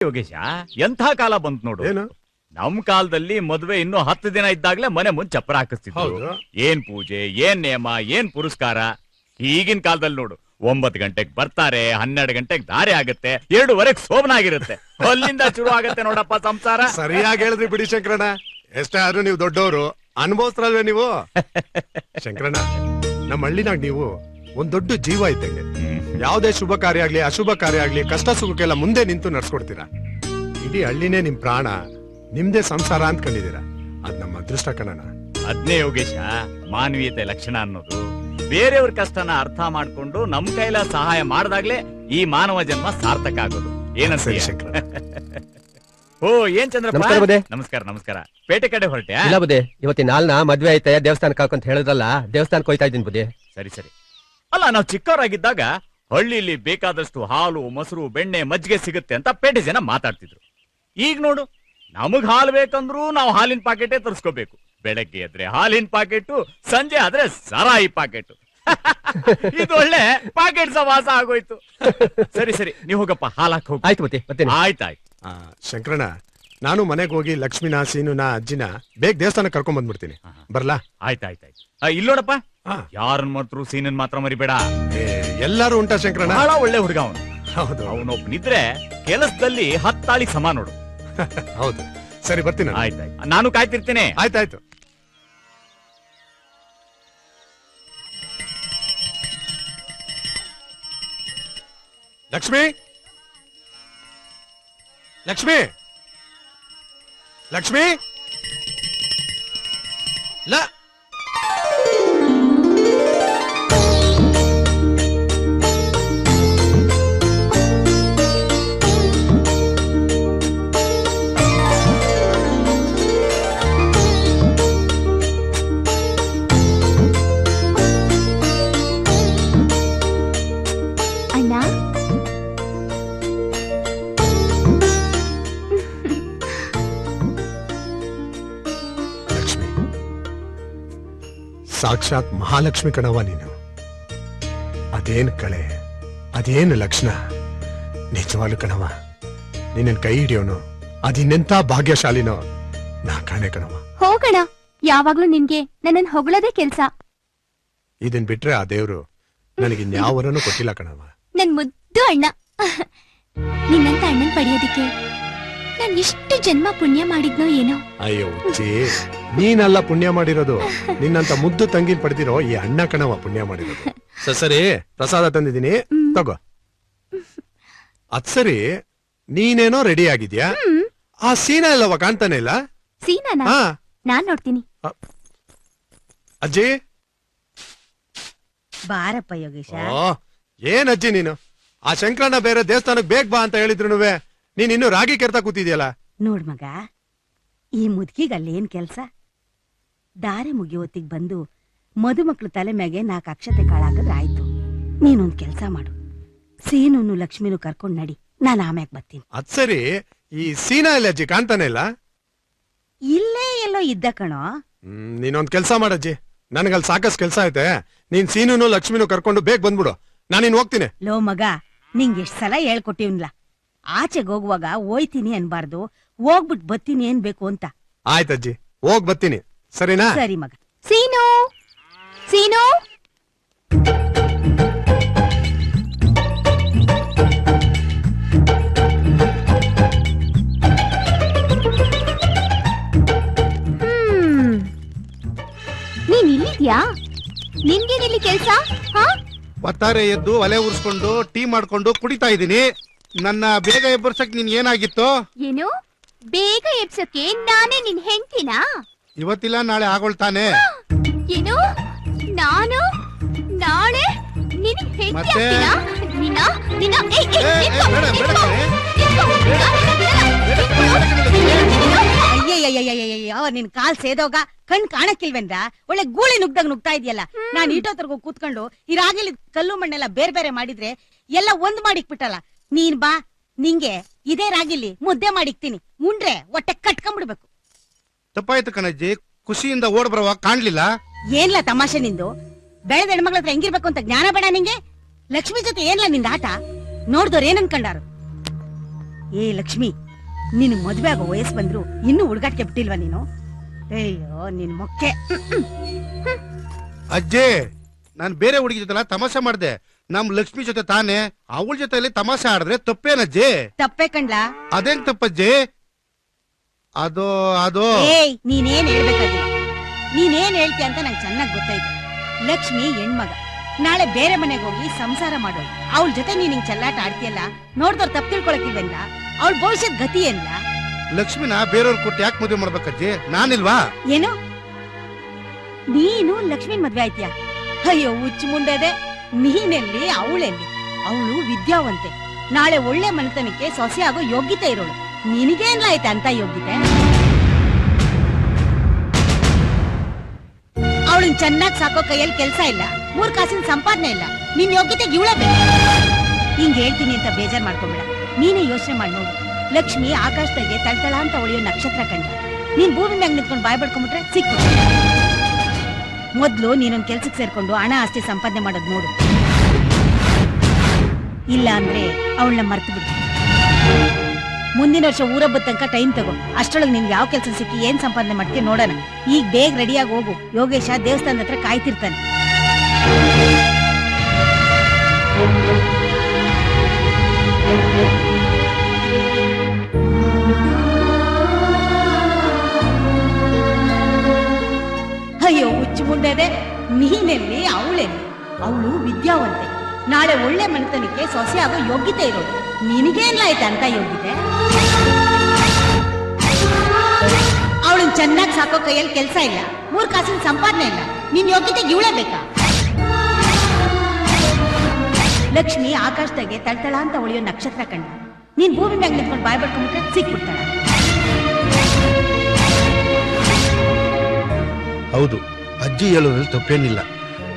ಯೋಗೇಶ, ಎಂಥ ಕಾಲ ಬಂತು ನೋಡು. ಏನು? ನಮ್ ಕಾಲದಲ್ಲಿ ಮದುವೆ ಇನ್ನು 10 ದಿನ ಇದ್ದಾಗ್ಲೇ ಮನೆ ಮುಂದೆ ಚಪ್ಪರ ಹಾಕಿಸ್ತಿದ್ರು. ಏನ್ ಪೂಜೆ, ಏನ್ ನೇಮ, ಏನ್ ಪುರಸ್ಕಾರ. ಈಗಿನ ಕಾಲದಲ್ಲಿ ನೋಡು, 9 ಗಂಟೆಗೆ ಬರ್ತಾರೆ, 12 ಗಂಟೆಗೆ ದಾರಿ ಆಗುತ್ತೆ, 2:15 ಸೋಮನಾಗಿರುತ್ತೆ. ಅಲ್ಲಿಂದ ಶುರು ಆಗತ್ತೆ ನೋಡಪ್ಪ ಸಂಸಾರ. ಸರಿಯಾಗಿ ಹೇಳಿದ್ರಿ ಬಿಡಿ ಶಂಕರಣ್ಣ. ಎಷ್ಟೇ ಆದ್ರೂ ನೀವು ದೊಡ್ಡವರು, ಅನುಭವಿಸ್ರಲ್ವೇ ನೀವು. ಶಂಕರಣ್ಣ, ನಮ್ಮ ಹಳ್ಳಿನಾಗ ನೀವು ಒಂದ್ ದೊಡ್ಡ ಜೀವ ಇದ್ದಂಗೆ. ಯಾವ್ದೇ ಶುಭ ಕಾರ್ಯ ಆಗ್ಲಿ ಅಶುಭ ಕಾರ್ಯ ಆಗ್ಲಿ ಕಷ್ಟ ಸುಖಕ್ಕೆಲ್ಲ ಮುಂದೆ ನಿಂತು ನಡ್ಸ್ಕೊಡ್ತೀರಾ. ಇಡೀ ಹಳ್ಳಿನೇ ನಿಮ್ ಪ್ರಾಣ, ನಿಮ್ದೇ ಸಂಸಾರ ಅಂತ ಕಂಡಿದ್ದೀರಾ. ಅದ್ ನಮ್ಮ ಅದೃಷ್ಟ ಕಣಣ್ಣ. ಅದ್ನೇ ಯೋಗೇಶ ಮಾನವೀಯತೆ ಲಕ್ಷಣ ಅನ್ನೋದು. ಬೇರೆಯವ್ರ ಕಷ್ಟನ ಅರ್ಥ ಮಾಡ್ಕೊಂಡು ನಮ್ ಕೈಲ ಸಹಾಯ ಮಾಡ್ದಾಗ್ಲೇ ಈ ಮಾನವ ಜನ್ಮ ಸಾರ್ಥಕ ಆಗೋದು. ಏನಂತ ಶಂಕರ? ಓ ಏನ್ ಚಂದ್ರಪ್ಪ. ನಮಸ್ಕಾರ. ನಮಸ್ಕಾರ. ಪೇಟೆ ಕಡೆ ಹೊರಟ್ಯಾ? ಇಲ್ಲ ಬುದ್ಧಿ, ಇವತ್ತಿನ ನಾಲ್ನ ಮದ್ವೆ ಐತೆ, ದೇವಸ್ಥಾನಕ್ಕೆ ಹಾಕಂತ ಹೇಳಿದ್ರಲ್ಲ, ದೇವಸ್ಥಾನಕ್ಕೆ ಹೋಯ್ತಾ ಇದ್ದೀನಿ ಬುದ್ಧಿ. ಸರಿ ಸರಿ. ಅಲ್ಲ, ನಾವ್ ಚಿಕ್ಕವರಾಗಿದ್ದಾಗ ಹಳ್ಳಿಲಿ ಬೇಕಾದಷ್ಟು ಹಾಲು, ಮೊಸರು, ಬೆಣ್ಣೆ, ಮಜ್ಜಿಗೆ ಸಿಗುತ್ತೆ ಅಂತ ಪೇಟೆ ಜನ ಮಾತಾಡ್ತಿದ್ರು. ಈಗ ನೋಡು, ನಮಗ್ ಹಾಲು ಬೇಕಂದ್ರು ನಾವು ಹಾಲಿನ ಪಾಕೆಟೇ ತರಿಸ್ಕೋಬೇಕು. ಬೆಳಗ್ಗೆ ಎದ್ರೆ ಹಾಲಿನ ಪಾಕೆಟ್, ಸಂಜೆ ಆದ್ರೆ ಸರಾಯಿ ಪಾಕೆಟ್. ಇದು ಒಳ್ಳೆ ಪಾಕೆಟ್ ಸವಾಸ ಆಗೋಯ್ತು. ಸರಿ ಸರಿ, ನೀವು ಹೋಗಪ್ಪ, ಹಾಲ್ ಹಾಕಿ ಹೋಗಿ. ಆಯ್ತು ಬುದ್ಧಿ, ಬರ್ತೀನಿ. ಆಯ್ತಾಯ್ತು. ಶಂಕರಣ್ಣ, ನಾನು ಮನೆಗೆ ಹೋಗಿ ಲಕ್ಷ್ಮಿನ, ಸೀನುನ, ಅಜ್ಜಿನ ಬೇಗ ದೇವಸ್ಥಾನಕ್ಕೆ ಕರ್ಕೊಂಡ್ ಬಂದ್ಬಿಡ್ತೀನಿ. ಬರ್ಲಾ? ಆಯ್ತಾಯ್ತಾಯ್ತು. ಇಲ್ಲಿ ನೋಡಪ್ಪ, ಯಾರನ್ ಮಾತ್ರ ಸೀನನ್ ಮಾತ್ರ ಮರಿಬೇಡ. ಎಲ್ಲಾರು ಉಂಟಾ ಶಂಕರಣ್ಣ? ಬಹಳ ಒಳ್ಳೆ ಹುಡುಗ ಅವನು. ಹೌದು, ಅವನೊಬ್ಬನಿದ್ರೆ ಕೆಲಸದಲ್ಲಿ 10 ತಾಳಿ ಸಮ ನೋಡು. ಹೌದು. ಸರಿ, ಬರ್ತೀನಿ. ಆಯ್ತಾಯ್ತು, ನಾನು ಕಾಯ್ತಿರ್ತೀನಿ. ಆಯ್ತಾಯ್ತು. ಲಕ್ಷ್ಮಿ, ಲಕ್ಷ್ಮಿ, ಲಕ್ಷ್ಮಿ, ಲ ಸಾಕ್ಷಾತ್ ಮಹಾಲಕ್ಷ್ಮಿ ಕಣವ ನೀನು. ಅದೇನ್ ಕಳೆ, ಅದೇನು ಲಕ್ಷಣ. ನಿಜವಾಗ್ಲು ಕಣವ, ನಿನ್ನ ಕೈ ಹಿಡಿಯೋನು ಅದಿನ್ನೆಂತ ಭಾಗ್ಯಶಾಲಿನೋ ನಾ ಕಾಣೆ ಕಣವ. ಹೋಗಣ, ಯಾವಾಗ್ಲೂ ನಿನ್ಗೆ ನನ್ನನ್ ಹೊಗಳದೇ ಕೆಲ್ಸ. ಇದನ್ ಬಿಟ್ರೆ ಆ ದೇವ್ರು ನನಗಿನ್ಯಾವರನ್ನು ಕೊಟ್ಟಿಲ್ಲ ಕಣವ. ನನ್ ಮುದ್ದು ಅಣ್ಣ, ನಿನ್ನಂತ ಅಣ್ಣನ್ ಪಡೆಯೋದಿಕ್ಕೆ ನಾನ್ ಎಷ್ಟು ಜನ್ಮ ಪುಣ್ಯ ಮಾಡಿದ್ನೋ ಏನೋ. ಅಯ್ಯೋ ಉಚ್ಚಿ, ನೀನಲ್ಲ ಪುಣ್ಯ ಮಾಡಿರೋದು, ನಿನ್ನಂತ ಮುದ್ದು ತಂಗಿನ್ ಪಡೆದಿರೋ ಈ ಅಣ್ಣ ಕಣವ ಪುಣ್ಯ ಮಾಡಿರೋದು. ಸರಿ, ಪ್ರಸಾದ ತಂದಿದ್ದೀನಿ, ತಗೋ. ಅದ್ ಸರಿ, ನೀನೇನೋ ರೆಡಿ ಆಗಿದ್ಯಾ? ಆ ಸೀನಾ ಇಲ್ಲವ, ಕಾಣ್ತಾನೆ ಇಲ್ಲ. ಸೀನಾನ? ನಾನ್ ನೋಡ್ತೀನಿ. ಅಜ್ಜಿ ಬಾರಪ್ಪ ಯೋಗೇಶ. ಏನ್ ಅಜ್ಜಿ ನೀನು, ಆ ಶಂಕರಣ್ಣ ಬೇರೆ ದೇವಸ್ಥಾನಕ್ ಬೇಗ ಬಾ ಅಂತ ಹೇಳಿದ್ರು ನೀನ್ ಇನ್ನು ರಾಗಿ ಕೆರ್ತಾ ಕೂತಿದ್ಯಲ್ಲ. ನೋಡ್ ಮಗ, ಈ ಮುದ್ಕಿಗ್ ಅಲ್ಲೇನ್ ಕೆಲ್ಸ? ದಾರೆ ಮುಗಿಯೋತ್ತಿಗ್ ಬಂದು ಮದುಮಕ್ಳು ತಲೆ ಮ್ಯಾಗೆ 4 ಅಕ್ಷತೆ ಕಾಳಾಕದ್ರೆ ಆಯ್ತು. ನೀನೊಂದ್ ಕೆಲ್ಸ ಮಾಡು, ಸೀನುನು ಲಕ್ಷ್ಮಿನೂ ಕರ್ಕೊಂಡ್ ನಡಿ, ನಾನ್ ಆಮ್ಯಾಗ ಬರ್ತೀನಿ. ಅದ್ ಸರಿ, ಈ ಸೀನಾ ಇಲ್ಲ ಅಜ್ಜಿ, ಕಾಣ್ತಾನೆ ಇಲ್ಲ. ಇಲ್ಲೇ ಎಲ್ಲೋ ಇದ್ದ ಕಣೋ. ನೀನೊಂದ್ ಕೆಲ್ಸ ಮಾಡಜ್ಜಿ, ನನ್ಗಲ್ಲಿ ಸಾಕಷ್ಟು ಕೆಲ್ಸ ಐತೆ. ನೀನ್ ಸೀನುನು ಲಕ್ಷ್ಮಿನೂ ಕರ್ಕೊಂಡು ಬೇಗ ಬಂದ್ಬಿಡು, ನಾನಿನ್ ಹೋಗ್ತೀನಿ. ಲೋ ಮಗ, ನಿಂಗೆ ಎಷ್ಟ್ ಸಲ ಹೇಳ್ಕೊಟ್ಟಿವ್ನ್ಲ, ಆಚೆಗೆ ಹೋಗುವಾಗ ಹೋಯ್ತೀನಿ ಅನ್ಬಾರ್ದು, ಹೋಗ್ಬಿಟ್ ಬತ್ತೀನಿ ಏನ್ ಬೇಕು ಅಂತ. ಆಯ್ತಜ್ಜಿ, ಹೋಗ್ ಬತ್ತೀನಿ, ಸರಿನಾ? ಸರಿ ಮಗ. ಸೀನು, ಸೀನು, ನೀನ್ ಇಲ್ಲಿದ್ಯಾ? ನಿನ್ಗೇನಿಲ್ಲಿ ಕೆಲ್ಸ? ಒತ್ತಾರೆ ಎದ್ದು ಒಲೆ ಉರ್ಸ್ಕೊಂಡು ಟೀ ಮಾಡ್ಕೊಂಡು ಕುಡಿತಾ ಇದೀನಿ. ನನ್ನ ಬೇಗ ಎಬ್ಬರ್ಸಕ್ ನೀನ್ ಏನಾಗಿತ್ತು? ಏನು ಬೇಗ ಎಬ್ಸಕ್ಕೆ ನಾನೇ ನಿನ್ ಹೆಂಡ್ತಿನಾ? ಇವತ್ತಿಲ್ಲ ನಾಳೆ ಆಗೊಳ್ತಾನೆ. ಏನು, ನಾನು ನಾಳೆ ನಿನ್ ಹೆಂಡ್ತಿ ಮತ್ತೆ? ಆಗ್ತೀನಾ? ನಿನ್ನ ನಿನ್ನ ಅಯ್ಯಯ್ಯಯ್ಯಯ್ಯಯ್ಯೋ, ನಿನ್ ಕಾಲ್ ಸೇದೋಗ ಕಣ್ ಕಾಣಕ್ಕಿಲ್ವೇಂದ್ರ? ಒಳ್ಳೆ ಗೂಳಿ ನುಗ್ದಾಗ ನುಗ್ತಾ ಇದೆಯಲ್ಲ. ನಾನ್ ಈಟೋತ್ರಗೂ ಕೂತ್ಕೊಂಡು ಈ ರಾಗಿಲಿ ಕಲ್ಲು ಮಣ್ಣೆಲ್ಲ ಬೇರೆ ಬೇರೆ ಮಾಡಿದ್ರೆ ಎಲ್ಲ ಒಂದ್ ಮಾಡಿಕ್ಬಿಟ್ಟಲ್ಲ. ನೀನ್ ಬಾ, ನಿಂಗೆ ಇದೇ ರಾಗಿಲಿ ಮುದ್ದೆ ಮಾಡಿಕ್ತೀನಿ, ಉಂಡ್ರೆ ಹೊಟ್ಟೆ ಕಟ್ಕೊಂಡ್ಬಿಡ್ಬೇಕು. ತಪ್ಪಾಯ್ತು ಕಣಜ್ಜಿ, ಖುಷಿಯಿಂದ ಓಡ್ ಬರುವ ಕಾಣ್ಲಿಲ್ಲ. ಏನ್ಲ ತಮಾಷೆ ನಿಂದು? ಬೆಳೆದ ಹೆಣ್ಮಕ್ಳ ಹತ್ರ ಹೆಂಗಿರ್ಬೇಕು ಅಂತ ಜ್ಞಾನ ಬೇಡ ನಿಂಗೆ? ಲಕ್ಷ್ಮಿ ಜೊತೆ ಏನ್ಲ ನಿಂದ ಆಟ? ನೋಡ್ದವ್ರ ಏನ್ ಅನ್ಕಂಡಾರು? ಏ ಲಕ್ಷ್ಮಿ, ನಿನ್ ಮದ್ವೆ ಆಗೋ ವಯಸ್ಸು ಬಂದ್ರು ಇನ್ನೂ ಹುಡುಗಾಟಿಗೆ ಬಿಟ್ಟಿಲ್ವಾ ನೀನು? ಅಯ್ಯೋ ನಿನ್ ಮೊಕ್ಕೆ. ಅಜ್ಜಿ, ನಾನ್ ಬೇರೆ ಹುಡುಗಿ ಜೊತೆ ತಮಾಷೆ ಮಾಡ್ದೆ. ನಮ್ ಲಕ್ಷ್ಮಿ ಜೊತೆ ತಾನೇ, ಅವಳ ಜೊತೆಲಿ ತಮಾಷೆ ಆಡಿದ್ರೆ ತಪ್ಪೇನಜ್ಜಿ? ತಪ್ಪೇ ಕಣ್ಲಾ? ಅದೇನ್ ತಪ್ಪಜ್ಜಿ? ಅದು ಅದು ಏಯ್, ನೀನೇನ್ ಹೇಳ್ಬೇಕಾಗಿಲ್ಲ. ನೀನೇನ್ ಹೇಳ್ತೀಯ ಅಂತ ನಂಗೆ ಚೆನ್ನಾಗ್ ಗೊತ್ತಾಯ್ತು. ಲಕ್ಷ್ಮಿ ಹೆಣ್ಮಗ, ನಾಳೆ ಬೇರೆ ಮನೆಗೆ ಹೋಗಿ ಸಂಸಾರ ಮಾಡೋಳು. ಅವಳ ಜೊತೆ ನೀನ್ ಹಿಂಗ್ ಚೆಲ್ಲಾಟ ಆಡ್ತೀಯಲ್ಲ, ನೋಡ್ದವ್ರು ತಪ್ಪು ತಿಳ್ಕೊಳಕಿಲ್ವಲ್ಲ? ಅವಳ ಭವಿಷ್ಯದ ಗತಿ ಏನ್ಲ? ಲಕ್ಷ್ಮಿನ ಬೇರೆಯವ್ರ ಕೊಟ್ಟು ಯಾಕೆ ಮದುವೆ ಮಾಡ್ಬೇಕಜ್ಜಿ? ನಾನಿಲ್ವಾ? ಏನು, ನೀನು ಲಕ್ಷ್ಮಿ ಮದ್ವೆ ಆಯ್ತೀಯ? ಅಯ್ಯೋ ಹುಚ್ಚು ಮುಂಡೆದೆ. ನೀನೆಲ್ಲಿ, ಅವಳೆಲ್ಲಿ? ಅವಳು ವಿದ್ಯಾವಂತೆ, ನಾಳೆ ಒಳ್ಳೆ ಮನೆತನಕ್ಕೆ ಸೊಸೆ ಆಗೋ ಯೋಗ್ಯತೆ ಇರೋಳು. ನಿನಗೇನ್ಲ ಐತೆ ಅಂತ ಯೋಗ್ಯತೆ? ಅವಳನ್ ಚೆನ್ನಾಗ್ ಸಾಕೋ ಕೈಯಲ್ಲಿ ಕೆಲ್ಸ ಇಲ್ಲ, 3 ಕಾಸಿನ ಸಂಪಾದನೆ ಇಲ್ಲ. ನಿನ್ ಯೋಗ್ಯತೆಗೆ ಇವಳ ಬೇಕು. ಹಿಂಗ್ ಹೇಳ್ತೀನಿ ಅಂತ ಬೇಜಾರ್ ಮಾಡ್ಕೊಂಬೇಡ. ನೀನೇ ಯೋಚನೆ ಮಾಡಿ ನೋಡು. ಲಕ್ಷ್ಮಿ ಆಕಾಶದಾಗೆ ತಳ್ತಳ ಅಂತ ಒಳಿಯೋ ನಕ್ಷತ್ರ ಕಂಡ. ನೀನ್ ಭೂಮಿ ಮ್ಯಾಗ ನಿಂತ್ಕೊಂಡು ಬಾಯ್ ಬಡ್ಕೊಂಡ್ಬಿಟ್ರೆ ಸಿಕ್ಕು. ಮೊದ್ಲು ನೀನೊಂದ್ ಕೆಲ್ಸಕ್ಕೆ ಸೇರ್ಕೊಂಡು ಹಣ ಆಸ್ತಿ ಸಂಪಾದನೆ ಮಾಡೋದ್ ನೋಡು. ಇಲ್ಲ ಅಂದ್ರೆ ಅವಳನ್ನ ಮರ್ತು ಬಿಡು. ಮುಂದಿನ ವರ್ಷ ಊರಬ್ಬದ ತನಕ ಟೈಮ್ ತಗೋ. ಅಷ್ಟೊಳಗೆ ನಿನ್ಗೆ ಯಾವ ಕೆಲಸ ಸಿಕ್ಕಿ ಏನ್ ಸಂಪಾದನೆ ಮಾಡ್ತೀವಿ ನೋಡೋಣ. ಈಗ ಬೇಗ ರೆಡಿಯಾಗಿ ಹೋಗು. ಯೋಗೇಶ ದೇವಸ್ಥಾನದ ಹತ್ರ ಕಾಯ್ತಿರ್ತಾನೆ. ಅಯ್ಯೋ ಹುಚ್ಚು ಮುಂಡೆದೆ. ನೀನೆಲ್ಲಿ, ಅವಳೆಲ್ಲಿ? ಅವಳು ವಿದ್ಯಾವಂತೆ, ನಾಳೆ ಒಳ್ಳೆ ಮನೆತನಕ್ಕೆ ಸೊಸೆ ಆಗೋ ಯೋಗ್ಯತೆ ಇರೋಳು. ನಿನಗೇನ್ಲ ಆಯ್ತು ಅಂತ ಯೋಗ್ಯತೆ? ಅವಳನ್ ಚೆನ್ನಾಗಿ ಸಾಕೋ ಕೈಯಲ್ಲಿ ಕೆಲ್ಸ ಇಲ್ಲ, 3 ಕಾಸಿನ ಸಂಪಾದನೆ ಇಲ್ಲ. ನಿನ್ ಯೋಗ್ಯತೆಗೆ ಇವಳೇ ಬೇಕಾ? ಲಕ್ಷ್ಮಿ ಆಕಾಶದಾಗೆ ತಳ್ತಳ ಅಂತ ಒಳಿಯೋ ನಕ್ಷತ್ರ ಕಂಡ. ನೀನ್ ಭೂಮಿ ಮ್ಯಾಗ ನಿಂತ್ಕೊಂಡು ಬಾಯ್ ಬಡ್ಕೊಂಡ್ಬಿಟ್ರೆ ಸಿಕ್ಬಿಡ್ತಾಳ. ಹೌದು, ಅಜ್ಜಿ ಹೇಳೋದ್ರಲ್ಲಿ ತಪ್ಪೇನಿಲ್ಲ.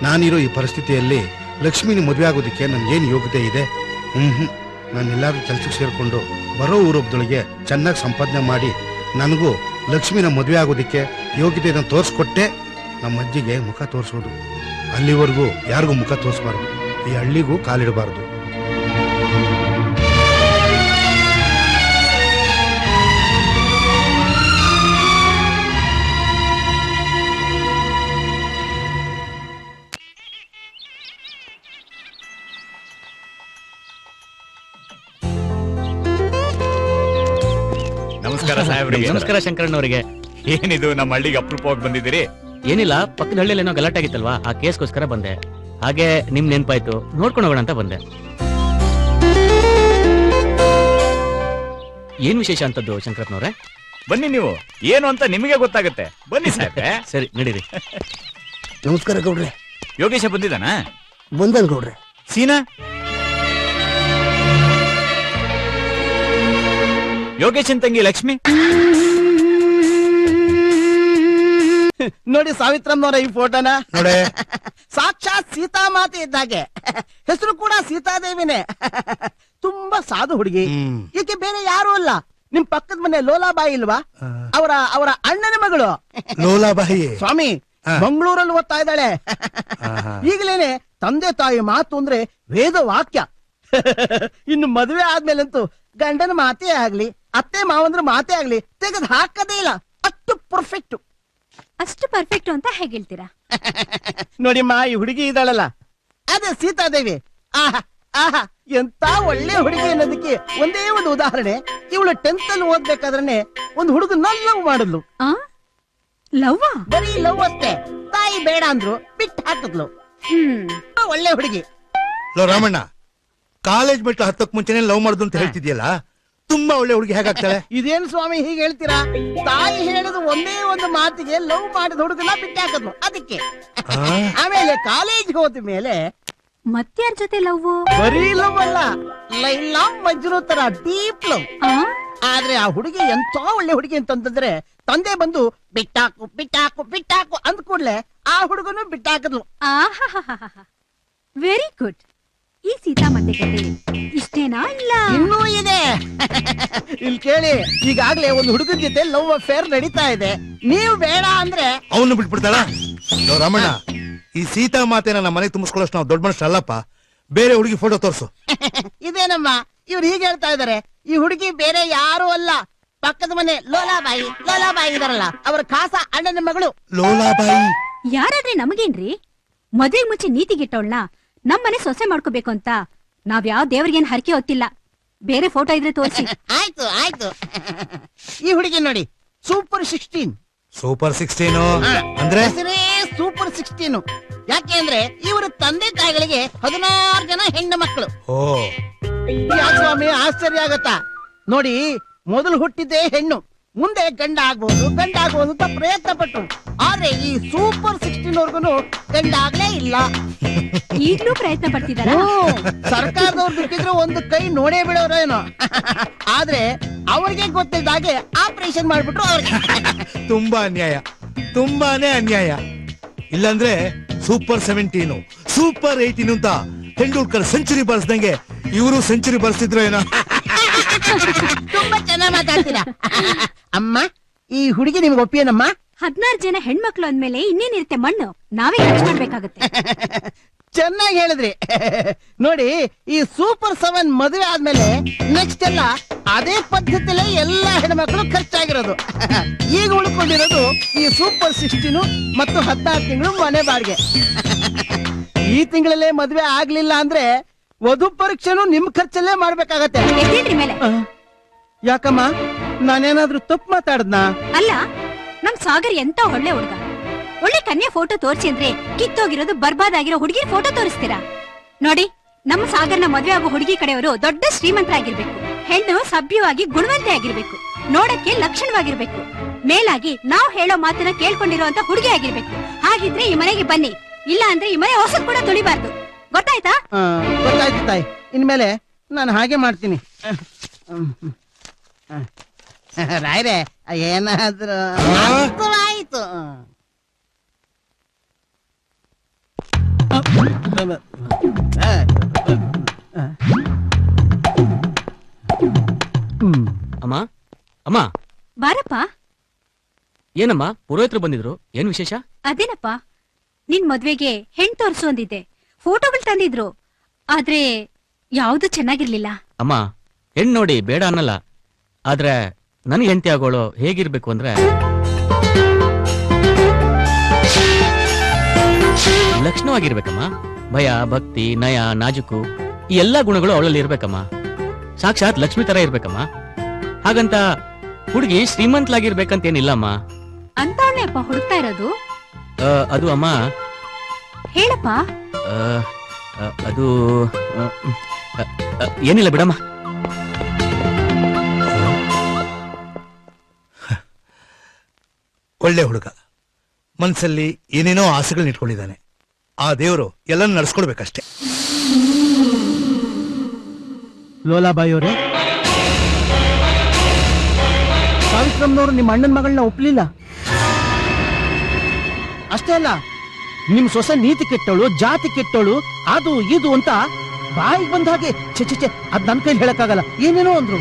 ನಾನಿರೋ ಈ ಪರಿಸ್ಥಿತಿಯಲ್ಲಿ ಲಕ್ಷ್ಮಿನ ಮದುವೆ ಆಗೋದಕ್ಕೆ ನನ್ಗೇನು ಯೋಗ್ಯತೆ ಇದೆ? ನಾನು ಎಲ್ಲಾದ್ರೂ ಕೆಲ್ಸಕ್ಕೆ ಸೇರ್ಕೊಂಡು ಬರೋ ಊರೊಬ್ಬದೊಳಗೆ ಚೆನ್ನಾಗಿ ಸಂಪಾದನೆ ಮಾಡಿ ನನಗೂ ಲಕ್ಷ್ಮಿನ ಮದುವೆ ಆಗೋದಕ್ಕೆ ಯೋಗ್ಯತೆಯನ್ನು ತೋರಿಸ್ಕೊಟ್ಟೆ ನಮ್ಮ ಅಜ್ಜಿಗೆ ಮುಖ ತೋರಿಸೋದು. ಅಲ್ಲಿವರೆಗೂ ಯಾರಿಗೂ ಮುಖ ತೋರಿಸಬಾರ್ದು, ಈ ಹಳ್ಳಿಗೂ ಕಾಲಿಡಬಾರ್ದು. ನಮಸ್ಕಾರ ಸಾಹೇಬ್ರಿಗೆ. ನಮಸ್ಕಾರ ಶಂಕರಣ್ಣವರಿಗೆ. ಏನಿದು ನಮ್ಮ ಹಳ್ಳಿಗೆ ಅಪರೂಪವಾಗಿ ಬಂದಿದ್ದೀರಿ? ಏನಿಲ್ಲ, ಪಕ್ಕದ ಹಳ್ಳಿಯಲ್ಲಿ ಏನೋ ಗಲಾಟೆ ಆಗಿತ್ತಲ್ವಾ, ಆ ಕೇಸ್ಗೋಸ್ಕರ ಬಂದೆ. ಹಾಗೆ ನಿಮ್ ನೆನ್ಪಾಯ್ತು, ನೋಡ್ಕೊಂಡು ಹೋಗೋಣ ಅಂತ ಬಂದೆ. ಏನ್ ವಿಶೇಷ ಅಂತದ್ದು ಶಂಕರಪ್ಪನವ್ರೆ? ಬನ್ನಿ, ನೀವು ಏನು ಅಂತ ನಿಮಗೆ ಗೊತ್ತಾಗುತ್ತೆ. ಬನ್ನಿ ಸಾಹೇಬ್ರೆ. ಸರಿ ನಡೀರಿ. ನಮಸ್ಕಾರ ಗೌಡ್ರೆ. ಯೋಗೇಶ ಬಂದಿದ್ದಾನ? ಬಂದನ್ ಗೌಡ್ರೆ. ಸೀನಾ? ಯೋಗೇಶನ್ ತಂಗಿ ಲಕ್ಷ್ಮಿ ನೋಡಿ ಸಾವಿತ್ರಮ್ಮನವರ ಈ ಫೋಟೋನ ನೋಡೆ. ಸಾಕ್ಷಾತ್ ಸೀತಾಮಾತೆ ಇದ್ದಾಗೆ. ಹೆಸರು ಕೂಡ ಸೀತಾದೇವಿನೇ. ತುಂಬಾ ಸಾಧು ಹುಡುಗಿ. ಈಕೆ ಬೇರೆ ಯಾರು ಅಲ್ಲ, ನಿಮ್ ಪಕ್ಕದ ಮನೆ ಲೋಲಾಬಾಯಿ ಇಲ್ವಾ? ಅವರ ಅಣ್ಣನ ಮಗಳು ಲೋಲಾಬಾಯಿ. ಸ್ವಾಮಿ ಮಂಗಳೂರಲ್ಲಿ ಓದ್ತಾ ಇದ್ದಾಳೆ. ಈಗಲೇನೆ ತಂದೆ ತಾಯಿ ಮಾತು ಅಂದ್ರೆ ವೇದ ವಾಕ್ಯ. ಇನ್ನು ಮದುವೆ ಆದ್ಮೇಲಂತೂ ಗಂಡನ ಮಾತೇ ಆಗ್ಲಿ, ಅತ್ತೆ ಮಾವಂದ್ರ ಮಾತೇ ಆಗ್ಲಿ ತೆಗೆದು ಹಾಕದೇ ಇಲ್ಲ. ಅಷ್ಟು ಪರ್ಫೆಕ್ಟ್. ಅಷ್ಟು ಪರ್ಫೆಕ್ಟ್ ಅಂತ ಹೇಗೆ ಹೇಳ್ತೀರಾ? ನೋಡಿಮ್ಮ, ಈ ಹುಡುಗಿ ಇದ್ದಾಳಲ್ಲ, ಅದೇ ಸೀತಾದೇವಿ. ಆಹಾ ಆಹಾ, ಎಂತ ಒಳ್ಳೆ ಹುಡುಗಿ ಅನ್ನೋದಕ್ಕೆ ಒಂದೇ ಒಂದು ಉದಾಹರಣೆ. ಇವಳು 10th ಅಲ್ಲಿ ಓದ್ಬೇಕಾದ್ರೆ ಒಂದು ಹುಡುಗನ ಲವ್ ಮಾಡಿದ್ಲು. ಲವ್ವಾ? ಬರೀ ಲವ್ ಅಷ್ಟೇ, ತಾಯಿ ಬೇಡ ಅಂದ್ರು ಬಿಟ್ಟು ಹಾಕಿದ್ಲು. ಒಳ್ಳೆ ಹುಡುಗಿ. ಲೋ ರಾಮಣ್ಣ, ಕಾಲೇಜ್ ಬಿಟ್ಟು ಹತ್ತಕ್ ಮುಂಚೆನೆ ಲವ್ ಮಾಡುದು ಅಂತ ಹೇಳ್ತಿದ್ಯಲ್ಲ, ತುಂಬಾ ಒಳ್ಳೆ ಹುಡುಗಿ ಹೇಗಾಗ್ತಾಳೆ? ಇದೇನು ಸ್ವಾಮಿ ಹೀಗೆ ಹೇಳ್ತೀರಾ? ತಾಯಿ ಹೇಳಿದ ಒಂದೇ ಒಂದು ಮಾತಿಗೆ ಲವ್ ಮಾಡಿದ ಹುಡುಗನ ಬಿಟ್ಟು ಹಾಕಿದ್ಲು. ಅದಕ್ಕೆ ಆಮೇಲೆ ಕಾಲೇಜ್ಗೆ ಹೋದ ಮೇಲೆ ಮತ್ಯಾರ ಜೊತೆ ಲವ್? ಬರೀ ಲವ್ ಅಲ್ಲ, ಲೈಲಾ ಮಜ್ನು ತರ ಡೀಪ್ ಲವ್. ಆದ್ರೆ ಆ ಹುಡುಗಿ ಎಂತ ಒಳ್ಳೆ ಹುಡುಗಿ ಅಂತಂದ್ರೆ ತಂದೆ ಬಂದು ಬಿಟ್ಟಾಕು ಬಿಟ್ಟಾಕು ಬಿಟ್ಟಾಕು ಅಂದ ಕೂಡ್ಲೆ ಆ ಹುಡುಗನು ಬಿಟ್ಟಾಕದ್ಲು. Very good. ಈ ಸೀತಾಮಾತೆ ಕತೆ ಇಷ್ಟೇನಾ ಇಲ್ಲ ಇನ್ನೂ ಇದೆ? ಇಲ್ಲಿ ಕೇಳಿ, ಈಗಾಗ್ಲೇ ಒಂದು ಹುಡುಗನ ಜೊತೆ ಲವ್ ಅಫೇರ್ ನಡೀತಾ ಇದೆ. ನೀವು ಬೇಡ ಅಂದ್ರೆ ಅವನು ಬಿಟ್ಬಿಡ್ತಾಳ? ರಾಮಣ್ಣ, ಈ ಸೀತಾ ಮಾತೆನ ನಮ್ಮ ಮನೆಗೆ ತುಂಬಿಸ್ಕೊಳ್ಳೋಷ್ಟು ನಾವು ದೊಡ್ಡ ಮನುಷ್ಯ ಅಲ್ಲಪ್ಪ. ಬೇರೆ ಹುಡುಗಿ ಫೋಟೋ ತೋರ್ಸು. ಇದೇನಮ್ಮ ಇವ್ರು ಹೀಗೆ ಹೇಳ್ತಾ ಇದಾರೆ. ಈ ಹುಡುಗಿ ಬೇರೆ ಯಾರು ಅಲ್ಲ, ಪಕ್ಕದ ಮನೆ ಲೋಲಾಬಾಯಿ ಇದಾರಲ್ಲ, ಅವರ ಖಾಸ ಅಣ್ಣನ ಮಗಳು. ಲೋಲಾಬಾಯಿ. ಯಾರಾದ್ರೆ ನಮಗೇನ್ರಿ? ಮದ್ವೆಗ್ ಮುಂಚೆ ನೀತಿಗೆಟ್ಟವಳ್ನ ನಮ್ಮನೆ ಸೊಸೆ ಮಾಡ್ಕೋಬೇಕು ಅಂತ ನಾವ್ ಯಾವ ದೇವ್ರಿಗೇನ್ ಹರಕೆ ಹೊತ್ತಿಲ್ಲ. ಬೇರೆ ಫೋಟೋ ಇದ್ರೆ ತೋರಿಸಿ. ಆಯ್ತು ಆಯ್ತು. ಈ ಹುಡುಗಿ ನೋಡಿ, ಸೂಪರ್ 16. ಸೂಪರ್ 16 ಅಂದ್ರೆ ಹೆಸರೇ ಸೂಪರ್ 16. ಯಾಕೆ ಅಂದ್ರೆ ಇವರ ತಂದೆ ತಾಯಿಗಳಿಗೆ 16 ಜನ ಹೆಣ್ಣು ಮಕ್ಕಳು. ಓ, ಯಾಕೆ ಸ್ವಾಮಿ ಆಶ್ಚರ್ಯ ಆಗತ್ತಾ? ನೋಡಿ, ಮೊದಲು ಹುಟ್ಟಿದ್ದೇ ಹೆಣ್ಣು, ಮುಂದೆ ಗಂಡ ಆಗ್ಬಹುದು ಅಂತ ಪ್ರಯತ್ನ ಪಟ್ರು. ಆದ್ರೆ ಈ ಸೂಪರ್ 16 ವರ್ಗುನು ಗಂಡ ಆಗ್ಲೇ ಇಲ್ಲ. ಈಗ್ಲೂ ಪ್ರಯತ್ನ ಪಡ್ತಿದಾರ? ಸರ್ಕಾರದವ್ರು ಬಿಟ್ಟಿದ್ರು ಒಂದು ಕೈ ನೋಡೇ ಬಿಡೋರೇನೋ. ಆದ್ರೆ ಅವ್ರಿಗೆ ಗೊತ್ತಿದ್ದಾಗೆ ಆಪರೇಷನ್ ಮಾಡ್ಬಿಟ್ರು ಅವ್ರಿಗೆ. ತುಂಬಾ ಅನ್ಯಾಯ, ತುಂಬಾನೇ ಅನ್ಯಾಯ. ಇಲ್ಲಾಂದ್ರೆ ಸೂಪರ್ 17, ಸೂಪರ್ 18 ಅಂತ ತೆಂಡೂಲ್ಕರ್ ಸೆಂಚುರಿ ಬರ್ಸ್ದಂಗೆ ಇವರು ಸೆಂಚುರಿ ಬರ್ಸಿದ್ರು ಏನೋ. ತುಂಬಾ ಚೆನ್ನಾಗಿ ಮಾತಾಡ್ತೀರಾ ಅಮ್ಮ. ಈ ಹುಡುಗಿ ನಿಮ್ಗೆ ಒಪ್ಪಿಯೇನಮ್ಮ? 16 ಜನ ಹೆಣ್ಮಕ್ಳು ಅಂದ್ಮೇಲೆ ಇನ್ನೇನಿರುತ್ತೆ ಮಣ್ಣು, ನಾವೇ ಖರ್ಚು ಮಾಡ್ಬೇಕಾಗತ್ತೆ. ಚೆನ್ನಾಗಿ ಹೇಳಿದ್ರಿ. ನೋಡಿ, ಈ ಸೂಪರ್ 7 ಮದುವೆ ಆದ್ಮೇಲೆ ನೆಕ್ಸ್ಟ್ ಎಲ್ಲ ಅದೇ ಪದ್ಧತಿಲೇ ಎಲ್ಲಾ ಹೆಣ್ಮಕ್ಳು ಖರ್ಚಾಗಿರೋದು. ಈಗ ಉಳ್ಕೊಂಡಿರೋದು ಈ ಸೂಪರ್ 16 ಮತ್ತು 16 ತಿಂಗಳು ಮನೆ ಬಾಡಿಗೆ. ಈ ತಿಂಗಳಲ್ಲೇ ಮದುವೆ ಆಗ್ಲಿಲ್ಲ ಅಂದ್ರೆ ವಧು ಪರೀಕ್ಷೆನೂ ನಿಮ್ ಖರ್ಚಲ್ಲೇ ಮಾಡ್ಬೇಕಾಗತ್ತೆ. ಎದ್ದೇಳ್ರಿ ಮೇಲೆ. ಯಾಕಮ್ಮ, ನಾನೇನಾದ್ರೂ ತಪ್ಪು ಮಾತಾಡದ್ನಾ? ಅಲ್ಲ, ನಮ್ ಸಾಗರ್ ಎಂತ ಒಳ್ಳೆ ಹುಡುಗ, ಒಳ್ಳೆ ಕನ್ಯಾ ಫೋಟೋ ತೋರಿಸಿ ಅಂದ್ರೆ ಕಿತ್ತೋಗಿರೋದು ಬರ್ಬಾದ್ ಆಗಿರೋ ಹುಡುಗಿ ಫೋಟೋ ತೋರಿಸ್ತೀರಾ? ನೋಡಿ, ನಮ್ಮ ಸಾಗರ್ನ ಮದ್ವೆ ಆಗೋ ಹುಡುಗಿ ಕಡೆಯವರು ದೊಡ್ಡ ಶ್ರೀಮಂತರಾಗಿರ್ಬೇಕು, ಹೆಣ್ಣು ಸಭ್ಯವಾಗಿ ಗುಣವಂತೆ ಆಗಿರ್ಬೇಕು, ನೋಡಕ್ಕೆ ಲಕ್ಷಣವಾಗಿರ್ಬೇಕು, ಮೇಲಾಗಿ ನಾವ್ ಹೇಳೋ ಮಾತನ್ನ ಕೇಳ್ಕೊಂಡಿರುವಂತ ಹುಡುಗಿ ಆಗಿರ್ಬೇಕು. ಹಾಗಿದ್ರೆ ಈ ಮನೆಗೆ ಬನ್ನಿ, ಇಲ್ಲ ಅಂದ್ರೆ ಈ ಮನೆ ಹೊಸದ್ ಕೂಡ ತುಳಿಬಾರ್ದು. ಗೊತ್ತಾಯ್ತಾ? ಗೊತ್ತಾಯ್ತು ತಾಯಿ, ಇನ್ಮೇಲೆ ನಾನು ಹಾಗೆ ಮಾಡ್ತೀನಿ. ರಾಯ್ರೆ, ಏನಾದ್ರೂ ಆಯ್ತು. ಅಮ್ಮ ಅಮ್ಮ, ಬಾರಪ್ಪ. ಏನಮ್ಮ ಪುರೋಹಿತರು ಬಂದಿದ್ರು, ಏನ್ ವಿಶೇಷ? ಅದೇನಪ್ಪ, ನಿನ್ ಮದ್ವೆಗೆ ಹೆಣ್ ತೋರ್ಸು ಅಂದಿದ್ದೆ, ಫೋಟೋಗಳು ತಂದಿದ್ರು, ಆದ್ರೆ ಯಾವ್ದು ಚೆನ್ನಾಗಿರ್ಲಿಲ್ಲ. ಅಮ್ಮ, ಹೆಣ್ ನೋಡಿ ಬೇಡ ಅನ್ನಲ್ಲ, ಆದ್ರೆ ನನ್ಗೆ ಹೆಂಡತಿ ಆಗೋಳು ಹೇಗಿರ್ಬೇಕು ಅಂದ್ರೆ ಲಕ್ಷಣವಾಗಿರ್ಬೇಕಮ್ಮ. ಭಯ, ಭಕ್ತಿ, ನಯ, ನಾಜುಕು ಈ ಎಲ್ಲಾ ಗುಣಗಳು ಅವಳಲ್ಲಿ ಇರ್ಬೇಕಮ್ಮ. ಸಾಕ್ಷಾತ್ ಲಕ್ಷ್ಮಿ ತರ ಇರ್ಬೇಕಮ್ಮ. ಹಾಗಂತ ಹುಡುಗಿ ಶ್ರೀಮಂತಲಾಗಿರ್ಬೇಕಂತೇನಿಲ್ಲಮ್ಮ. ಅಂತವನ್ನೇ ಅಪ್ಪ ಹುಡುಕ್ತಾ ಇರೋದು. ಅದು ಅಮ್ಮ, ಹೇಳಪ್ಪ. ಅದು ಏನಿಲ್ಲ ಬಿಡಮ್ಮ. ಒಳ್ಳೆ ಹುಡುಗ, ಮನ್ಸಲ್ಲಿ ಏನೇನೋ ಆಸೆಗಳನ್ನ ಇಟ್ಕೊಂಡಿದ್ದಾನೆ. ಆ ದೇವರು ಎಲ್ಲಾನು ನಡ್ಸ್ಕೊಳ್ಬೇಕಷ್ಟೇ. ಲೋಲಾಬಾಯಿ ಅವರೇ, ಸಾವಿತ್ರಮ್ಮನವರು ನಿಮ್ಮ ಅಣ್ಣನ ಮಗಳನ್ನ ಒಪ್ಲಿಲ್ಲ. ಅಷ್ಟೇ ಅಲ್ಲ, ನಿಮ್ ಸೊಸೆ ನೀತಿ ಕೆಟ್ಟವಳು, ಜಾತಿ ಕೆಟ್ಟವಳು, ಅದು ಇದು ಅಂತ ಬಾಯಿಗೆ ಬಂದ ಹಾಗೆ ಚೆ ಅದ್ ನನ್ ಕೈಲಿ ಹೇಳಕ್ಕಾಗಲ್ಲ ಏನೇನೋ ಅಂದ್ರು.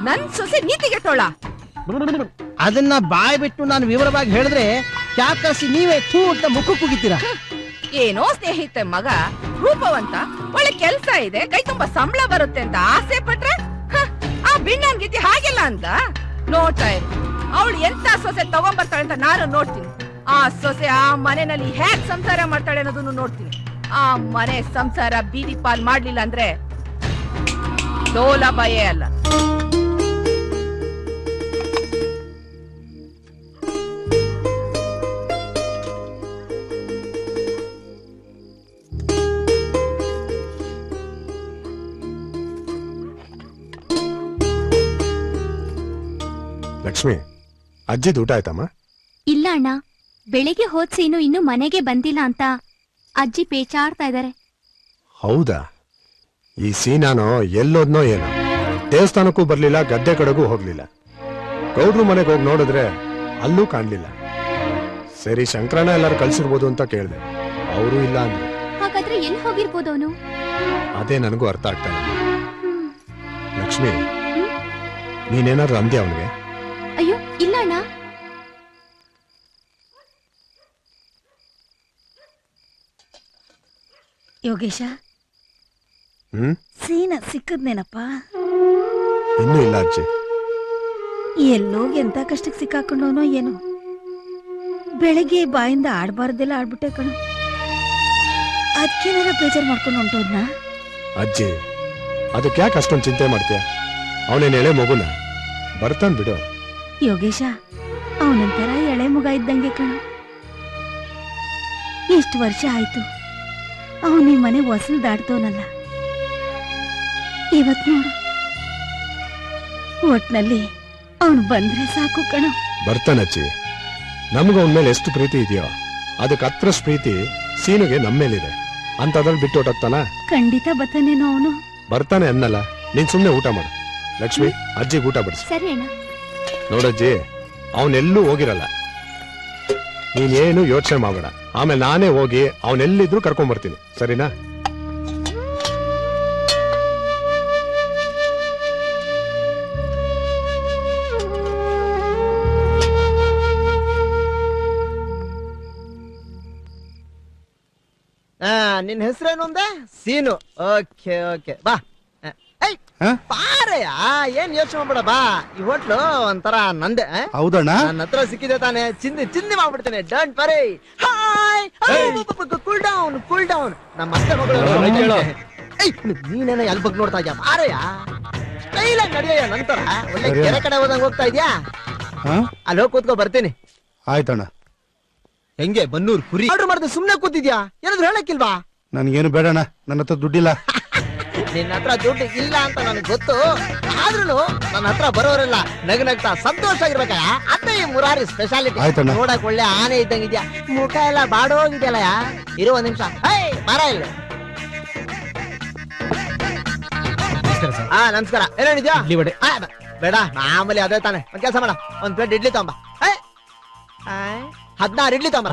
ನನ್ ಸೊಸೆ ನೀತಿ ಕೆಟ್ಟವಳ? ಅದನ್ನ ಬಾಯಿ ಬಿಟ್ಟು ನಾನು ವಿವರವಾಗಿ ಹೇಳಿದ್ರೆ ಕ್ಯಾಕರಿಸಿ ನೀವೇ ಥೂ ಅಂತ ಮುಖ ಕುಗಿತೀರಾ. ಏನೋ ಸ್ನೇಹಿತೆ ಮಗ ರೂಪವಂತ, ಒಳ್ಳೆ ಕೆಲ್ಸ ಇದೆ, ಕೈ ತುಂಬಾ ಸಂಬಳ ಬರುತ್ತೆ ಅಂತ ಆಸೆ ಪಟ್ರೆ ಆ ಬಿಣ್ಣನ್ ಗೀತಿ ಹಾಗೆಲ್ಲ ಅಂತ ನೋಡ್ತಾ ಇರು. ಅವಳು ಎಂತ ಸೊಸೆ ತಗೊಂಡ್ಬರ್ತಾಳೆ ಅಂತ ನಾನು ನೋಡ್ತೀನಿ. ಆ ಸೊಸೆ ಆ ಮನೆಯಲ್ಲಿ ಹೇಗ್ ಸಂಸಾರ ಮಾಡ್ತಾಳೆ ಅನ್ನೋದನ್ನು ನೋಡ್ತೀನಿ. ಆ ಮನೆ ಸಂಸಾರ ಬೀದಿ ಪಾಲ್ ಮಾಡ್ಲಿಲ್ಲ ಅಂದ್ರೆ ಲೋಲಾಬಾಯೇ ಅಲ್ಲ. ಲಕ್ಷ್ಮಿ, ಅಜ್ಜಿದ್ ಊಟ ಆಯ್ತಮ್ಮ? ಇಲ್ಲ ಅಣ್ಣ, ಬೆಳಿಗ್ಗೆ ಹೋದ್ ಸೀನು ಇನ್ನು ಮನೆಗೆ ಬಂದಿಲ್ಲ ಅಂತ ಅಜ್ಜಿ ಪೇಚಾಡ್ತಾ ಇದಾರೆ. ಹೌದಾ? ಈ ಸೀನಾನೋ ಎಲ್ಲೋದ್ನೋ ಏನೋ, ದೇವಸ್ಥಾನಕ್ಕೂ ಬರ್ಲಿಲ್ಲ, ಗದ್ದೆ ಕಡೆಗೂ ಹೋಗ್ಲಿಲ್ಲ. ಗೌಡ್ರು ಮನೆಗೆ ಹೋಗಿ ನೋಡಿದ್ರೆ ಅಲ್ಲೂ ಕಾಣ್ಲಿಲ್ಲ. ಸರಿ, ಶಂಕರಣ್ಣ ಎಲ್ಲಾರು ಕಳ್ಸಿರ್ಬೋದು ಅಂತ ಕೇಳ್ದೆ, ಅವರು ಇಲ್ಲ ಅಂದ್ರು. ಹಾಗಾದ್ರೆ ಎಲ್ಲಿ ಹೋಗಿರ್ಬೋದು ಅವನು? ಅದೇ ನನಗೂ ಅರ್ಥ ಆಗ್ತಾ ಇಲ್ಲ. ಲಕ್ಷ್ಮಿ, ನೀನೇನಾದ್ರು ಅಂದ್ಯಾ ಅವನಿಗೆ? ಅಯ್ಯೋ ಇಲ್ಲ ಅಣ್ಣ. ಯೋಗೇಶ, ಸೀನ ಸಿಕ್ಕದ್ನೇನಪ್ಪ? ಇನ್ನೂ ಇಲ್ಲ ಅಜ್ಜಿ. ಎಲ್ಲೋಗಿ ಎಂತ ಕಷ್ಟಕ್ಕೆ ಸಿಕ್ಕಾಕೊಂಡವನೋ ಏನೋ. ಬೆಳಗ್ಗೆ ಬಾಯಿಂದ ಆಡ್ಬಾರ್ದೆಲ್ಲ ಆಡ್ಬಿಟ್ಟೆ ಕಣು. ಅದಕ್ಕೇನಾರ ಬೇಜಾರ್ ಮಾಡ್ಕೊಂಡು ಹೊಂಟೋದ್ನಾ? ಅಜ್ಜಿ, ಅದಕ್ಕೆ ಯಾಕೆ ಅಷ್ಟೊಂದು ಚಿಂತೆ ಮಾಡ್ತೀಯ? ಅವನೇನ್ ಎಳೆ ಮಗುನ, ಬರ್ತಾನ್ ಬಿಡು. ಯೋಗೇಶ, ಅವನಂತರ ಎಳೆ ಮಗ ಇದ್ದಂಗೆ ಕಣು. ಎಷ್ಟು ವರ್ಷ ಆಯ್ತು ಅವನು ಈ ಮನೆ ಹೊಸಲು ದಾಟ್ತವನಲ್ಲ. ಇವತ್ ನೋಡು, ಒಟ್ನಲ್ಲಿ ಅವನು ಬಂದ್ರೆ ಸಾಕು ಕಣು. ಬರ್ತಾನಜ್ಜಿ. ನಮ್ಗೆ ಅವನ ಮೇಲೆ ಎಷ್ಟು ಪ್ರೀತಿ ಇದೆಯೋ ಅದಕ್ಕೆ ಹತ್ರಷ್ಟು ಪ್ರೀತಿ ಸೀನುಗೆ ನಮ್ಮ ಮೇಲಿದೆ. ಅಂತದ್ರಲ್ಲಿ ಬಿಟ್ಟು ಹೊಟ್ಟೋಗ್ತಾನ? ಖಂಡಿತ ಬರ್ತಾನೇನೋ ಅವನು. ಬರ್ತಾನೆ ಅನ್ನಲ್ಲ, ನೀನ್ ಸುಮ್ನೆ ಊಟ ಮಾಡು. ಲಕ್ಷ್ಮಿ, ಅಜ್ಜಿಗೆ ಊಟ ಬಡಿಸಿ. ಸರಿ ಅಣ್ಣ. ನೋಡಜ್ಜಿ, ಅವನೆಲ್ಲೂ ಹೋಗಿರಲ್ಲ. ನೀನೇನು ಯೋಚನೆ ಮಾಡಬೇಡ. ಆಮೇಲೆ ನಾನೇ ಹೋಗಿ ಅವನೆಲ್ಲಿದ್ರು ಕರ್ಕೊಂಡ್ ಬರ್ತೀನಿ, ಸರಿನಾ? ನಿನ್ ಹೆಸರೇನು ಅಂದೆ? ಸೀನು. ಓಕೆ ಓಕೆ, ಬಾ. ಬಾರಯ್ಯ, ಏನ್ ಯೋಚನೆ ಮಾಡ್ಬೇಡ, ಬಾ. ಈ ಹೋಟ್ಲು ಒಂಥರ ನಂದೆ. ಹೌದಣ್ಣ? ನನ್ನ ಹತ್ರ ಸಿಕ್ಕಿದೆ ತಾನೆ, ಚಿಂದಿ ಮಾಡ್ಬಿಡ್ತೇನೆ. Don't worry. Hi, cool down, cool down. ನಮ್ಮ ಅತ್ತೆ ಮಗಳು. ನೀನೇನ ಎಲ್ ಬಗ್ಗೆ ನೋಡ್ತಾ ಇದ್ಯಾ? ಬಾರಯ್ಯ, ಸ್ಟೈಲ್ ಆಗಿ ನಡೆಯ. ನಂತರ ಒಳ್ಳೆ ಕೆರೆ ಕಡೆ ಹೋದಂಗ್ ಹೋಗ್ತಾ ಇದ್ಯಾ? ಅಲ್ಲಿ ಹೋಗಿ ಕೂತ್ಕೋ, ಬರ್ತೀನಿ. ಆಯ್ತಣ್ಣ. ಹೆಂಗೆ ಬನ್ನೂರ್ ಕುರಿ ಆರ್ಡರ್ ಮಾಡಿದ್ರೆ ಸುಮ್ನೆ ಕೂತಿದ್ಯಾ? ಏನಾದ್ರು ಹೇಳಕ್ಕಿಲ್ವಾ? ನನ್ಗೇನು ಬೇಡಣ್ಣ, ನನ್ನ ಹತ್ರ ದುಡ್ಡಿಲ್ಲ. ನಿನ್ನ ಹತ್ರ ದುಡ್ಡು ಇಲ್ಲ ಅಂತ ನನಗೆ ಗೊತ್ತು. ಆದ್ರೂ ನನ್ನ ಹತ್ರ ಬರೋರೆಲ್ಲ ನಗ್ನಗ್ತಾ ಸಂತೋಷ ಆಗಿರ್ಬೇಕಯ್ಯ. ಅದೇ ಈ ಮುರಾರಿ ಸ್ಪೆಷಾಲಿಟಿ. ಆಯ್ತಣ್ಣ. ನೋಡಕ್ ಒಳ್ಳೆ ಆನೆ ಇದ್ದಂಗಿದ್ಯಾ. ಮುಖ ಎಲ್ಲ ಬಾಡೋಗಿದ್ಯಲ್ಲ. ಇರೋ ಒಂದ್ ನಿಮಿಷ. ಮರ ಇಲ್ಲ. ನಮಸ್ಕಾರ. ಏನೇನಿದ್ಯಾ? ಬೇಡ, ಮಾಮೂಲಿ ಅದೇ ತಾನೆ. ಒಂದ್ ಕೆಲಸ ಮಾಡ, ಒಂದ್ ಪ್ಲೇಟ್ ಇಡ್ಲಿ ತಗೊಂಬ. 16 ಇಡ್ಲಿ ತಗೊಂಬ.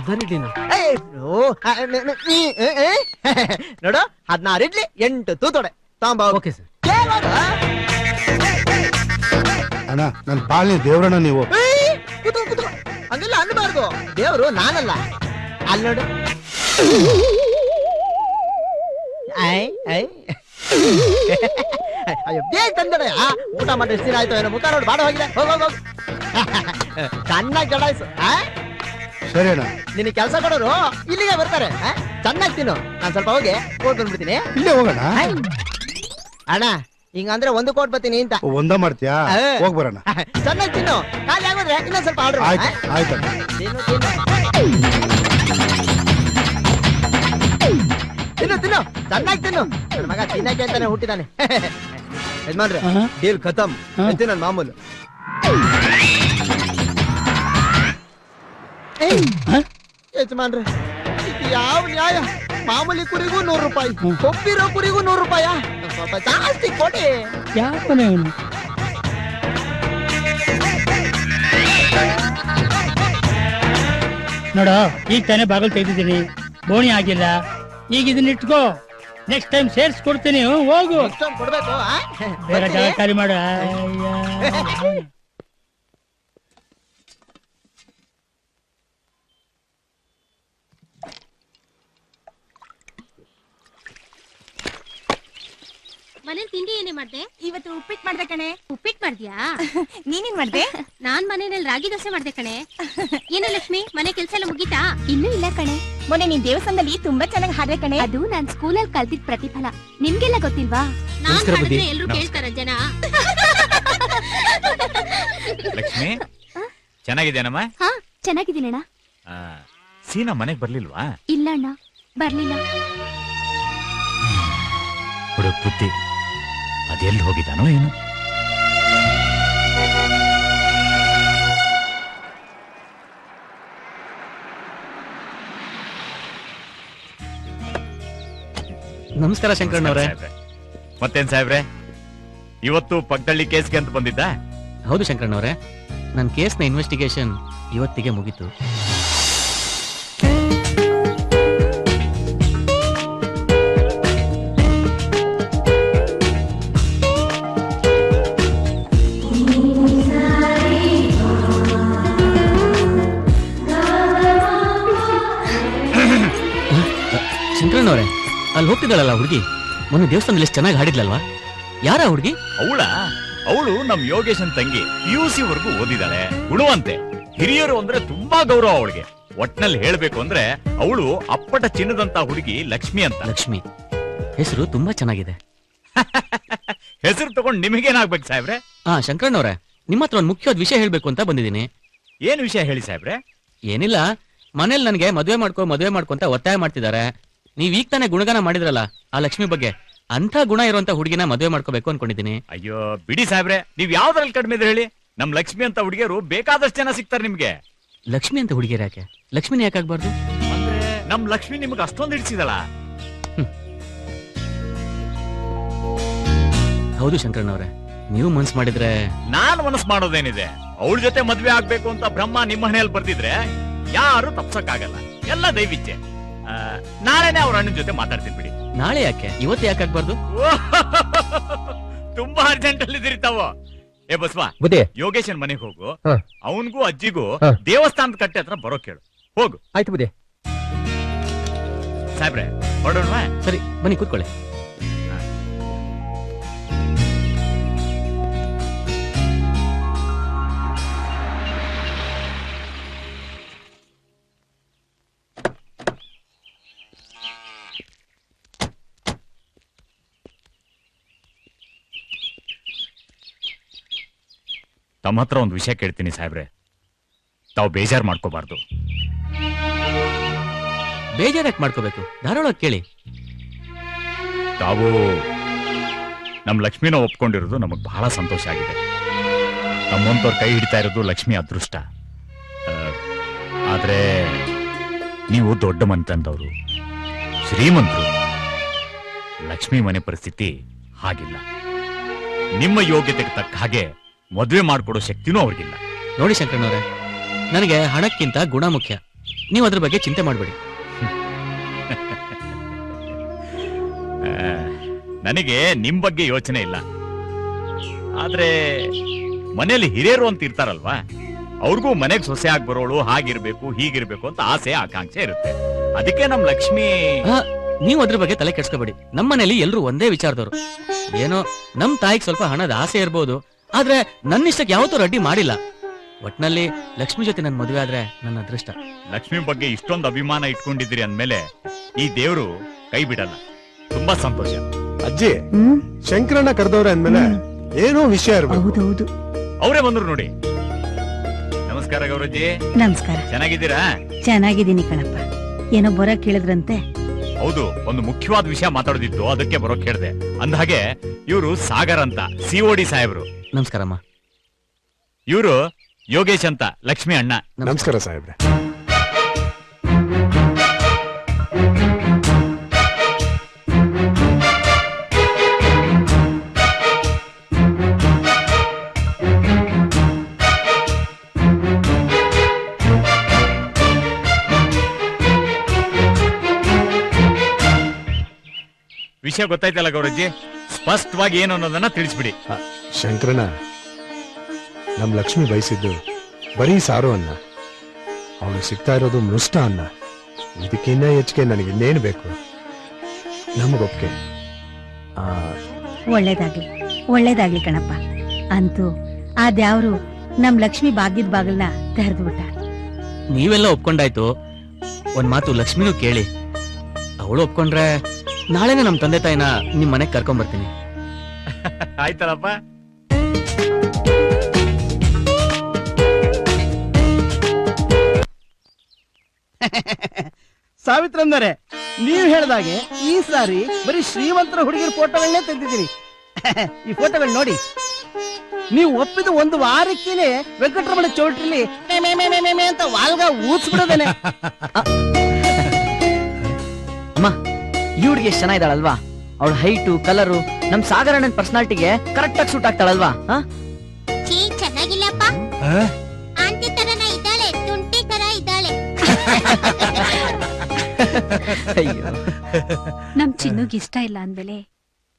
ನೋಡು, 16 ಇಡ್ಲಿ 8 ತೂತೊಡೆ ತಗೊಂಬ. Okay sir. ಅಣ್ಣ, ನನ್ ಪಾಲನೆ ದೇವ್ರಣ್ಣ ನೀವು. ಹಂಗೆಲ್ಲ ಅನ್ಬಾರ್ದು. ದೇವ್ರು ನಾನಲ್ಲ. ಅಲ್ಲಿ ನೋಡು. ಅಯ್ಯೋ, ಬೇಗ ತಂದಡೆ. ಊಟ ಮಾಡಿ ಎಷ್ಟು ದಿನ ಆಯ್ತು ಏನೋ. ಮುಖ ನೋಡಿ ಬಾಡ ಹೋಗಿದೆ. ಹೋಗೋಗ ಚೆನ್ನಾಗಿ ಜಡಾಯ್ಸು. ಸರಿ ಅಣ್ಣ. ನಿನ್ ಕೆಲಸ ಕೊಡೋರು ಇಲ್ಲಿಗೆ ಬರ್ತಾರೆ. ಚೆನ್ನಾಗಿ ತಿನ್ನು. ನಾನ್ ಸ್ವಲ್ಪ ಹೋಗಿ ಕೋಟ್ ಬಂದ್ಬಿಡ್ತೀನಿ. ಇಲ್ಲೇ ಹೋಗೋಣ ಅಣ್ಣ. ಹಿಂಗಂದ್ರೆ ಒಂದು ಕೋಟ್ ಬರ್ತೀನಿ ಅಂತ. ಒಂದ ಮಾಡ್ತೀಯಾ? ಹೋಗ್ ಬರೋಣ. ಚೆನ್ನಾಗಿ ತಿನ್ನು. ಖಾಲಿ ಆಗೋದ್ರೆ ಇನ್ನೊಂದ್ ಸ್ವಲ್ಪ ಆರ್ಡರ್. ಆಯ್ತಣ್ಣ. ತಿನ್ನು ತಿನ್ನು, ಚೆನ್ನಾಗಿ ತಿನ್ನು. ನನ್ನ ಮಗ ತಿನ್ನಕ್ಕೆ ಅಂತಾನೆ ಹುಟ್ಟಿದಾನೆ. ಯಜಮಾನ್ರೆ, ಡೀಲ್ ಖತಮ್. ನನ್ ಮಾಮೂಲು. ಯಜಮಾನ್ರೆ, ಇದು ಯಾವ ನ್ಯಾಯ? ಮಾಮೂಲಿ ಕುರಿಗೂ 100 ರೂಪಾಯಿ, ಕೊಬ್ಬಿರೋ ಕುರಿಗೂ 100 ರೂಪಾಯ? ಸ್ವಲ್ಪ ಜಾಸ್ತಿ ಕೊಡಿ. ನೋಡ, ಈಗ ತಾನೇ ಬಾಗಿಲು ತೆಗೆದಿದ್ದೀನಿ, ಬೋಣಿ ಆಗಿಲ್ಲ. ಈಗ ಇದನ್ನ ಇಟ್ಕೋ, ನೆಕ್ಸ್ಟ್ ಟೈಮ್ ಸೇರ್ಸ್ಕೊಡ್ತೀನಿ. ಹೋಗು, ಕೊಡ್ಬೇಕು. ಬೇರೆ ಜಾಗ ಖಾಲಿ ಮಾಡ. ಮನೇಲಿ ತಿಂಡಿ ಏನೇ ಮಾಡ್ದೆ? ಇವತ್ತು ಉಪ್ಪಿಟ್ಟು ಮಾಡ್ದೆ ಕಣೆ. ಉಪ್ಪಿಟ್ಟು ಮಾಡ್ದ್ಯಾ? ನೀನೇನ್ ಮಾಡ್ದೆ? ನಾನ್ ಮನೇನಲ್ಲಿ ರಾಗಿ ದೋಸೆ ಮಾಡ್ದೆ ಕಣೆ. ಏನು ಲಕ್ಷ್ಮಿ, ಮನೆ ಕೆಲ್ಸ ಎಲ್ಲ ಮುಗೀತಾ? ಇನ್ನೂ ಇಲ್ಲ ಕಣೆ. ಮೊನ್ನೆ ನೀನ್ ದೇವಸ್ಥಾನದಲ್ಲಿ ತುಂಬಾ ಚೆನ್ನಾಗಿ ಹಾಡ್ದೆ ಕಣೆ. ಅದು ನಾನ್ ಸ್ಕೂಲಲ್ಲಿ ಕಲ್ತಿದ್ ಪ್ರತಿಫಲ. ನಿಮ್ಗೆಲ್ಲ ಗೊತ್ತಿಲ್ವಾ? ನಾನ್ ಹಾಡಿದ್ರೆ ಎಲ್ರು ಕೇಳ್ತಾರ ಜನ. ಲಕ್ಷ್ಮಿ, ಚೆನ್ನಾಗಿದ್ದೇನಮ್ಮ? ಹಾ, ಚೆನ್ನಾಗಿದ್ದೀನಣ್ಣ. ಸೀನಾ ಮನೆಗ್ ಬರ್ಲಿಲ್ವಾ? ಇಲ್ಲ ಅಣ್ಣ, ಬರ್ಲಿಲ್ಲ. ಹುಡುಗ ಬುದ್ಧಿ ಅದೆಲ್ಲಿ ಹೋಗಿದ್ದಾನೋ ಏನು? ನಮಸ್ಕಾರ ಶಂಕರಣ್ಣವ್ರೆ. ಮತ್ತೇನ್ ಸಾಹೇಬ್ರೆ, ಇವತ್ತು ಪಕ್ಕದಳ್ಳಿ ಕೇಸ್ಗೆ ಅಂತ ಬಂದಿದ್ದ? ಹೌದು ಶಂಕರಣ್ಣವ್ರೆ, ನನ್ನ ಕೇಸ್ನ ಇನ್ವೆಸ್ಟಿಗೇಷನ್ ಇವತ್ತಿಗೆ ಮುಗೀತು. ಶಂಕರಣ್ಣವ್ರೆ, ಅಲ್ಲಿ ಹೋಗ್ತಿದ್ದಾಳಲ್ಲ ಹುಡುಗಿ, ಮೊನ್ನೆ ದೇವಸ್ಥಾನದಲ್ಲಿ ಎಷ್ಟು ಚೆನ್ನಾಗಿ ಹಾಡಿದ್ಲಲ್ವಾ? ಯಾರ ಹುಡುಗಿ? ಅವಳು ನಮ್ ಯೋಗೇಶನ್ ತಂಗಿ, PUC ವರ್ಗೂ ಓದಿದಾಳೆ, ಗುಣವಂತೆ. ಹಿರಿಯರು ಅಂದ್ರೆ ತುಂಬಾ ಗೌರವ ಅವಳಿಗೆ. ಒಟ್ನಲ್ಲಿ ಹೇಳ್ಬೇಕು ಅಂದ್ರೆ ಅವಳು ಅಪ್ಪಟ ಚಿನ್ನದಂತ ಹುಡುಗಿ ಲಕ್ಷ್ಮಿ ಅಂತ. ಲಕ್ಷ್ಮಿ ಹೆಸರು ತುಂಬಾ ಚೆನ್ನಾಗಿದೆ. ಹೆಸರು ತಗೊಂಡ್ ನಿಮಗೇನಾಗ್ಬೇಕು ಸಾಹೇಬ್ರೆ? ಶಂಕರಣ್ಣವ್ರೆ, ನಿಮ್ಮ ಹತ್ರ ಒಂದು ಮುಖ್ಯವಾದ ವಿಷಯ ಹೇಳ್ಬೇಕು ಅಂತ ಬಂದಿದ್ದೀನಿ. ಏನ್ ವಿಷಯ ಹೇಳಿ ಸಾಹೇಬ್ರೆ? ಏನಿಲ್ಲ, ಮನೇಲಿ ನನಗೆ ಮದುವೆ ಮಾಡ್ಕೊ ಅಂತ ಒತ್ತಾಯ ಮಾಡ್ತಿದ್ದಾರೆ. ನೀವ್ ಈಗ ತಾನೇ ಗುಣಗಾನ ಮಾಡಿದ್ರಲ್ಲ ಆ ಲಕ್ಷ್ಮಿ ಬಗ್ಗೆ, ಅಂತ ಗುಣ ಇರುವಂತ ಹುಡುಗಿನ ಮದುವೆ ಮಾಡ್ಕೋಬೇಕು ಅನ್ಕೊಂಡಿದ್ದೀನಿ. ಅಯ್ಯೋ ಬಿಡಿ ಸಾಹೇಬ್ರೆ, ನೀವ್ ಯಾವ್ದ್ರಲ್ಲಿ ಕಡಿಮೆ ಇದ್ರೆ ಹೇಳಿ. ನಮ್ ಲಕ್ಷ್ಮಿ ಅಂತ ಹುಡುಗಿಯರು ಬೇಕಾದಷ್ಟು ಜನ ಸಿಗ್ತಾರೆ ನಿಮ್ಗೆ. ಲಕ್ಷ್ಮಿ ಅಂತ ಹುಡುಗಿಯರು ಯಾಕೆ? ಲಕ್ಷ್ಮಿನ ಯಾಕಾಗ್ಬಾರ್ದು? ಅಂದ್ರೆ ನಮ್ ಲಕ್ಷ್ಮಿ ನಿಮ್ಗೆ ಅಷ್ಟೊಂದು ಹಿಡಿಸಿದಳ? ಹೌದು ಶಂಕರಣ್ಣವ್ರೆ, ನೀವು ಮನ್ಸ್ ಮಾಡಿದ್ರೆ. ನಾನ್ ಮನಸ್ ಮಾಡೋದೇನಿದೆ? ಅವಳ ಜೊತೆ ಮದ್ವೆ ಆಗ್ಬೇಕು ಅಂತ ಬ್ರಹ್ಮ ನಿಮ್ಮ ಮನೆಯಲ್ಲಿ ಬರ್ತಿದ್ರೆ ಯಾರು ತಪ್ಸಕ್ಕಾಗಲ್ಲ, ಎಲ್ಲ ದೈವಿಚ್ಛೆ. ನಾಳೆನೆ ಅವ್ರ ಅಣ್ಣನ ಜೊತೆ ಮಾತಾಡ್ತೀನಿ ಬಿಡಿ. ನಾಳೆ ಯಾಕೆ? ಇವತ್ತು ಯಾಕಾಗ್ಬಾರ್ದು? ತುಂಬಾ ಅರ್ಜೆಂಟ್ ಅಲ್ಲಿ ಇದ್ರಿ ತಾವು. ಏ ಬಸ್ವಾ, ಯೋಗೇಶನ್ ಮನೆಗೆ ಹೋಗು. ಅವನ್ಗೂ ಅಜ್ಜಿಗೂ ದೇವಸ್ಥಾನದ ಕಟ್ಟೆ ಹತ್ರ ಬರೋ ಕೇಳು. ಹೋಗು. ಆಯ್ತು ಬುದ್ಧಿ. ಸಾಹೇಬ್ರೆ ಹೊರಡೋಣ? ಸರಿ ಬನ್ನಿ ಕೂತ್ಕೊಳ್ಳಿ. ತಮ್ಮ ಹತ್ರ ಒಂದು ವಿಷಯ ಕೇಳ್ತೀನಿ ಸಾಹೇಬ್ರೆ, ತಾವು ಬೇಜಾರು ಮಾಡ್ಕೋಬಾರ್ದು. ಬೇಜಾರಕ್ಕೆ ಮಾಡ್ಕೋಬೇಕು? ಧಾರಾಳವಾಗಿ ಕೇಳಿ. ತಾವು ನಮ್ ಲಕ್ಷ್ಮಿನ ಒಪ್ಕೊಂಡಿರೋದು ನಮಗ್ ಬಹಳ ಸಂತೋಷ ಆಗಿದೆ. ನಮ್ಮಂತವ್ರ ಕೈ ಹಿಡಿತಾ ಇರೋದು ಲಕ್ಷ್ಮಿ ಅದೃಷ್ಟ. ಆದ್ರೆ ನೀವು ದೊಡ್ಡ ಮನೆತನದವರು, ಶ್ರೀಮಂತರು. ಲಕ್ಷ್ಮಿ ಮನೆ ಪರಿಸ್ಥಿತಿ ಹಾಗಿಲ್ಲ. ನಿಮ್ಮ ಯೋಗ್ಯತೆಗೆ ತಕ್ಕ ಹಾಗೆ ಮದುವೆ ಮಾಡ್ಕೊಡೋ ಶಕ್ತಿನೂ ಅವ್ರಿಗಿಲ್ಲ. ನೋಡಿ ಶಂಕರಣ್ಣವ್ರೆ, ನನಗೆ ಹಣಕ್ಕಿಂತ ಗುಣ ಮುಖ್ಯ. ನೀವು ಅದ್ರ ಬಗ್ಗೆ ಚಿಂತೆ ಮಾಡಬೇಡಿ. ನನಗೆ ನಿಮ್ ಬಗ್ಗೆ ಯೋಚನೆ ಇಲ್ಲ. ಆದ್ರೆ ಮನೆಯಲ್ಲಿ ಹಿರಿಯರು ಅಂತ ಇರ್ತಾರಲ್ವಾ, ಅವ್ರಿಗೂ ಮನೆಗೆ ಸೊಸೆ ಆಗಿ ಬರೋಳು ಹಾಗಿರ್ಬೇಕು ಹೀಗಿರ್ಬೇಕು ಅಂತ ಆಸೆ ಆಕಾಂಕ್ಷೆ ಇರುತ್ತೆ. ಅದಕ್ಕೆ ನಮ್ ಲಕ್ಷ್ಮಿ. ನೀವು ಅದ್ರ ಬಗ್ಗೆ ತಲೆ ಕೆಡ್ಸ್ಕೋಬೇಡಿ. ನಮ್ಮ ಮನೇಲಿ ಎಲ್ರು ಒಂದೇ ವಿಚಾರದವರು. ಏನೋ ನಮ್ ತಾಯಿಗೆ ಸ್ವಲ್ಪ ಹಣದ ಆಸೆ ಇರ್ಬೋದು, ಆದ್ರೆ ನನ್ನ ಇಷ್ಟಕ್ಕೆ ಯಾವತ್ತೂ ಅಡ್ಡಿ ಮಾಡಿಲ್ಲ. ಒಟ್ನಲ್ಲಿ ಲಕ್ಷ್ಮಿ ಜೊತೆ ನನ್ ಮದುವೆ ಆದ್ರೆ ನನ್ನ ಅದೃಷ್ಟ. ಲಕ್ಷ್ಮಿ ಬಗ್ಗೆ ಇಷ್ಟೊಂದು ಅಭಿಮಾನ ಇಟ್ಕೊಂಡಿದ್ದೀರಿ ಅಂದ್ಮೇಲೆ ಈ ದೇವ್ರು ಕೈ ಬಿಡಲ್ಲ. ತುಂಬಾ ಸಂತೋಷ. ಅಜ್ಜಿ, ಶಂಕರಣ್ಣ ಕರೆದವ್ರೆ ಅಂದ್ಮೇಲೆ ಏನೋ ವಿಷಯ ಇರ್ಬೇಕು. ಹೌದೌದು, ಅವರೇ ಬಂದ್ರು ನೋಡಿ. ನಮಸ್ಕಾರ ಗೌರಜ್ಜಿ. ನಮಸ್ಕಾರ. ಚೆನ್ನಾಗಿದ್ದೀರಾ? ಚೆನ್ನಾಗಿದ್ದೀನಿ ಕಣಪ್ಪ. ಏನೋ ಬರೋಕ್ ಕೇಳಿದ್ರಂತೆ? ಹೌದು, ಒಂದು ಮುಖ್ಯವಾದ ವಿಷಯ ಮಾತಾಡೋದಿತ್ತು, ಅದಕ್ಕೆ ಬರೋಕ್ ಹೇಳಿದೆ. ಅಂದಹಾಗೆ ಇವರು ಸಾಗರ್ ಅಂತ, COD ಸಾಹೇಬ್ರು. ನಮಸ್ಕಾರಮ್ಮ. ಇವರು ಯೋಗೇಶ್ ಅಂತ, ಲಕ್ಷ್ಮಿ ಅಣ್ಣ. ನಮಸ್ಕಾರ ಸಾಹೇಬ್ರೆ. ವಿಷಯ ಗೊತ್ತಾಯ್ತಲ್ಲ ಗೌರಜ್ಜಿ, ಸ್ಪಷ್ಟವಾಗಿ ಏನು ಅನ್ನೋದನ್ನ ತಿಳಿಸ್ಬಿಡಿ. ಶಂಕರಣ್ಣ, ನಮ್ ಲಕ್ಷ್ಮಿ ಬಯಸಿದ್ದು ಬರೀ ಸಾರು ಅನ್ನ, ಅವಳು ಸಿಗ್ತಾ ಇರೋದು ಮೃಷ್ಟ ಅನ್ನ. ಇದಕ್ಕಿನ್ನ ಹೆಚ್ಚಿಗೆ ನನಗೆ ಇನ್ನೇನು ಬೇಕು? ನಮಗೊಪ್ಕೆ. ಒಳ್ಳೇದಾಗ್ಲಿ, ಒಳ್ಳೇದಾಗ್ಲಿ ಕಣಪ್ಪ. ಅಂತೂ ಆ ದ್ಯಾವ್ರು ನಮ್ ಲಕ್ಷ್ಮಿ ಭಾಗ್ಯದ ಬಾಗಿಲ್ನ ತೆರೆದು ಬಿಟ್ಟ. ನೀವೆಲ್ಲ ಒಪ್ಕೊಂಡಾಯ್ತು. ಒಂದ್ ಮಾತು ಲಕ್ಷ್ಮಿನೂ ಕೇಳಿ. ಅವಳು ಒಪ್ಕೊಂಡ್ರೆ ನಾಳೆನೆ ನಮ್ ತಂದೆ ತಾಯಿನ ನಿಮ್ ಮನೆಗ್ ಕರ್ಕೊಂಡ್ ಬರ್ತೀನಿ. ಆಯ್ತಲ್ಲಪ್ಪ. ಸಾವಿತ್ರಮ್ಮನವರೇ, ನೀವ್ ಹೇಳ್ದಾಗೆ ಈ ಸಾರಿ ಬರೀ ಶ್ರೀಮಂತರ ಹುಡುಗಿರ ಫೋಟೋಗಳನ್ನೇ ತೆಗೆದಿದ್ದೀನಿ. ಈ ಫೋಟೋಗಳು ನೋಡಿ. ನೀವು ಒಪ್ಪಿದ ಒಂದು ವಾರಕ್ಕೇನೆ ವೆಂಕಟರಮಣ ಚೌಟ್ರಿಲಿ ಅಂತ ವಾಲ್ಗ ಊದ್ಸ್ಬಿಡೋದೇನೆ. ಅಮ್ಮ, ಈ ಹುಡುಗಿ ಎಷ್ಟು ಚೆನ್ನಾಗಿದ್ದಾಳಲ್ವಾ? ಅವಳ ಹೈಟು, ಕಲರು ನಮ್ ಸಾಗರಣ್ಣನ ಪರ್ಸನಾಲಿಟಿಗೆ ಕರೆಕ್ಟ್ ಆಗಿ ಸೂಟ್ ಆಗ್ತಾಳಲ್ವಾ? ಚೆನ್ನಾಗಿಲ್ಲಪ್ಪ. ಆಂಟಿ ತರನ ಇದ್ದಾಳೆ, ತುಂಟಿ ತರ ಇದ್ದಾಳೆ. ನಮ್ ಚಿನ್ನುಗ್ ಇಷ್ಟ ಇಲ್ಲ ಅಂದ್ಮೇಲೆ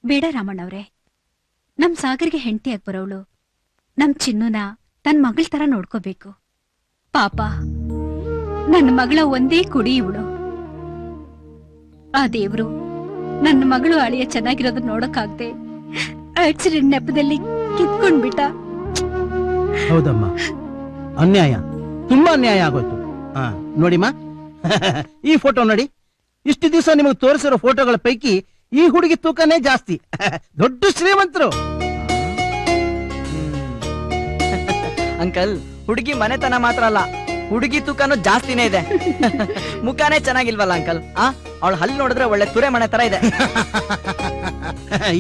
ಬೇಡ ರಾಮಣ್ಣವ್ರೆ. ನಮ್ ಸಾಗರ್ಗೆ ಹೆಂಡತಿಯಾಗಿ ಬರೋಳು ನಮ್ ಚಿನ್ನುನ ತನ್ ಮಗಳ ತರ ನೋಡ್ಕೋಬೇಕು. ಪಾಪ ನನ್ನ ಮಗಳ ಒಂದೇ ಕುಡಿ ಇವಳು. ಆ ದೇವ್ರು ನನ್ನ ಮಗಳು ಅಳಿಯ ಚೆನ್ನಾಗಿರೋದನ್ನ ನೋಡಕ್ಕಾಗ್ದೆ ಆಕ್ಸಿಡೆಂಟ್ ನೆಪದಲ್ಲಿ ಕಿತ್ಕೊಂಡ್ಬಿಟ್ಟ. ಹೌದಮ್ಮ, ಅನ್ಯಾಯ, ತುಂಬಾ ಅನ್ಯಾಯ ಆಗೋಯ್ತು. ನೋಡಿಮ್ಮ, ಈ ಫೋಟೋ ನೋಡಿ. ಇಷ್ಟು ದಿವಸ ನಿಮಗೆ ತೋರಿಸಿರೋ ಫೋಟೋಗಳ ಪೈಕಿ ಈ ಹುಡುಗಿ ತೂಕನೇ ಜಾಸ್ತಿ. ದೊಡ್ಡ ಶ್ರೀಮಂತರು. ಅಂಕಲ್, ಹುಡುಗಿ ಮನೆತನ ಮಾತ್ರ ಅಲ್ಲ, ಹುಡುಗಿ ತೂಕನೂ ಜಾಸ್ತಿನೇ ಇದೆ. ಮುಖಾನೇ ಚೆನ್ನಾಗಿಲ್ವಲ್ಲ ಅಂಕಲ್? ಅವಳ ಹಲ್ಲು ನೋಡಿದ್ರೆ ಒಳ್ಳೆ ತುರೆ ಮನೆ ತರ ಇದೆ.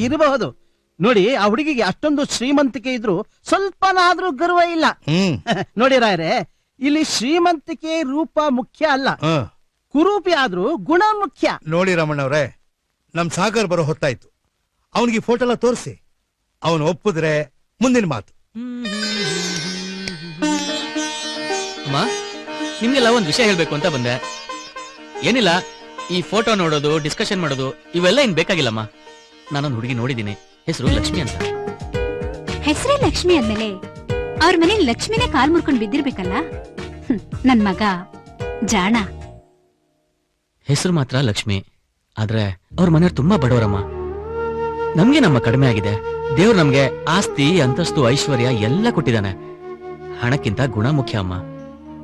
ಇರಬಹುದು. ನೋಡಿ, ಆ ಹುಡುಗಿಗೆ ಅಷ್ಟೊಂದು ಶ್ರೀಮಂತಿಕೆ ಇದ್ರು ಸ್ವಲ್ಪನಾದ್ರೂ ಗರ್ವ ಇಲ್ಲ. ನೋಡಿ ರಾಯರೇ, ಇಲ್ಲಿ ಶ್ರೀಮಂತಿಕೆ ರೂಪ ಮುಖ್ಯ ಅಲ್ಲ, ಕುರೂಪಿ ಆದ್ರೂ ಗುಣ ಮುಖ್ಯ. ನೋಡಿ ರಮಣ್ಣವ್ರೆ, ನಮ್ ಸಾಗರ್ ಬರೋ ಹೊತ್ತಾಯ್ತು. ಅವನಿಗೆ ಫೋಟೋ ಎಲ್ಲ ತೋರಿಸಿ, ಅವನು ಒಪ್ಪಿದ್ರೆ ಮುಂದಿನ ಮಾತು. ಅಮ್ಮ, ನಿಮ್ಗೆಲ್ಲ ಒಂದ್ ವಿಷಯ ಹೇಳ್ಬೇಕು ಅಂತ ಬಂದೆ. ಏನಿಲ್ಲ, ಈ ಫೋಟೋ ನೋಡೋದು, ಡಿಸ್ಕಷನ್ ಮಾಡೋದು ಇವೆಲ್ಲ ಏನ್ ಬೇಕಾಗಿಲ್ಲಮ್ಮ. ನಾನೊಂದು ಹುಡುಗಿ ನೋಡಿದ್ದೀನಿ, ಹೆಸರು ಲಕ್ಷ್ಮಿ ಅಂತ. ಹೆಸರೇ ಲಕ್ಷ್ಮಿ ಅಂದ್ಮೇಲೆ ಅವ್ರ ಮನೇಲಿ ಲಕ್ಷ್ಮಿನೇ ಕಾಲ್ ಮುರ್ಕೊಂಡ್ ಬಿದ್ದಿರ್ಬೇಕಲ್ಲ. ನನ್ ಮಗ ಜಾಣ. ಹೆಸರು ಮಾತ್ರ ಲಕ್ಷ್ಮಿ, ಆದ್ರೆ ಅವ್ರ ಮನೆಯವ್ರು ತುಂಬಾ ಬಡವರಮ್ಮ. ನಮ್ಗೆ ನಮ್ಮ ಕಡಿಮೆ ಆಗಿದೆ. ದೇವ್ರು ನಮ್ಗೆ ಆಸ್ತಿ, ಅಂತಸ್ತು, ಐಶ್ವರ್ಯ ಎಲ್ಲ ಕೊಟ್ಟಿದ್ದಾನೆ. ಹಣಕ್ಕಿಂತ ಗುಣ ಮುಖ್ಯ ಅಮ್ಮ.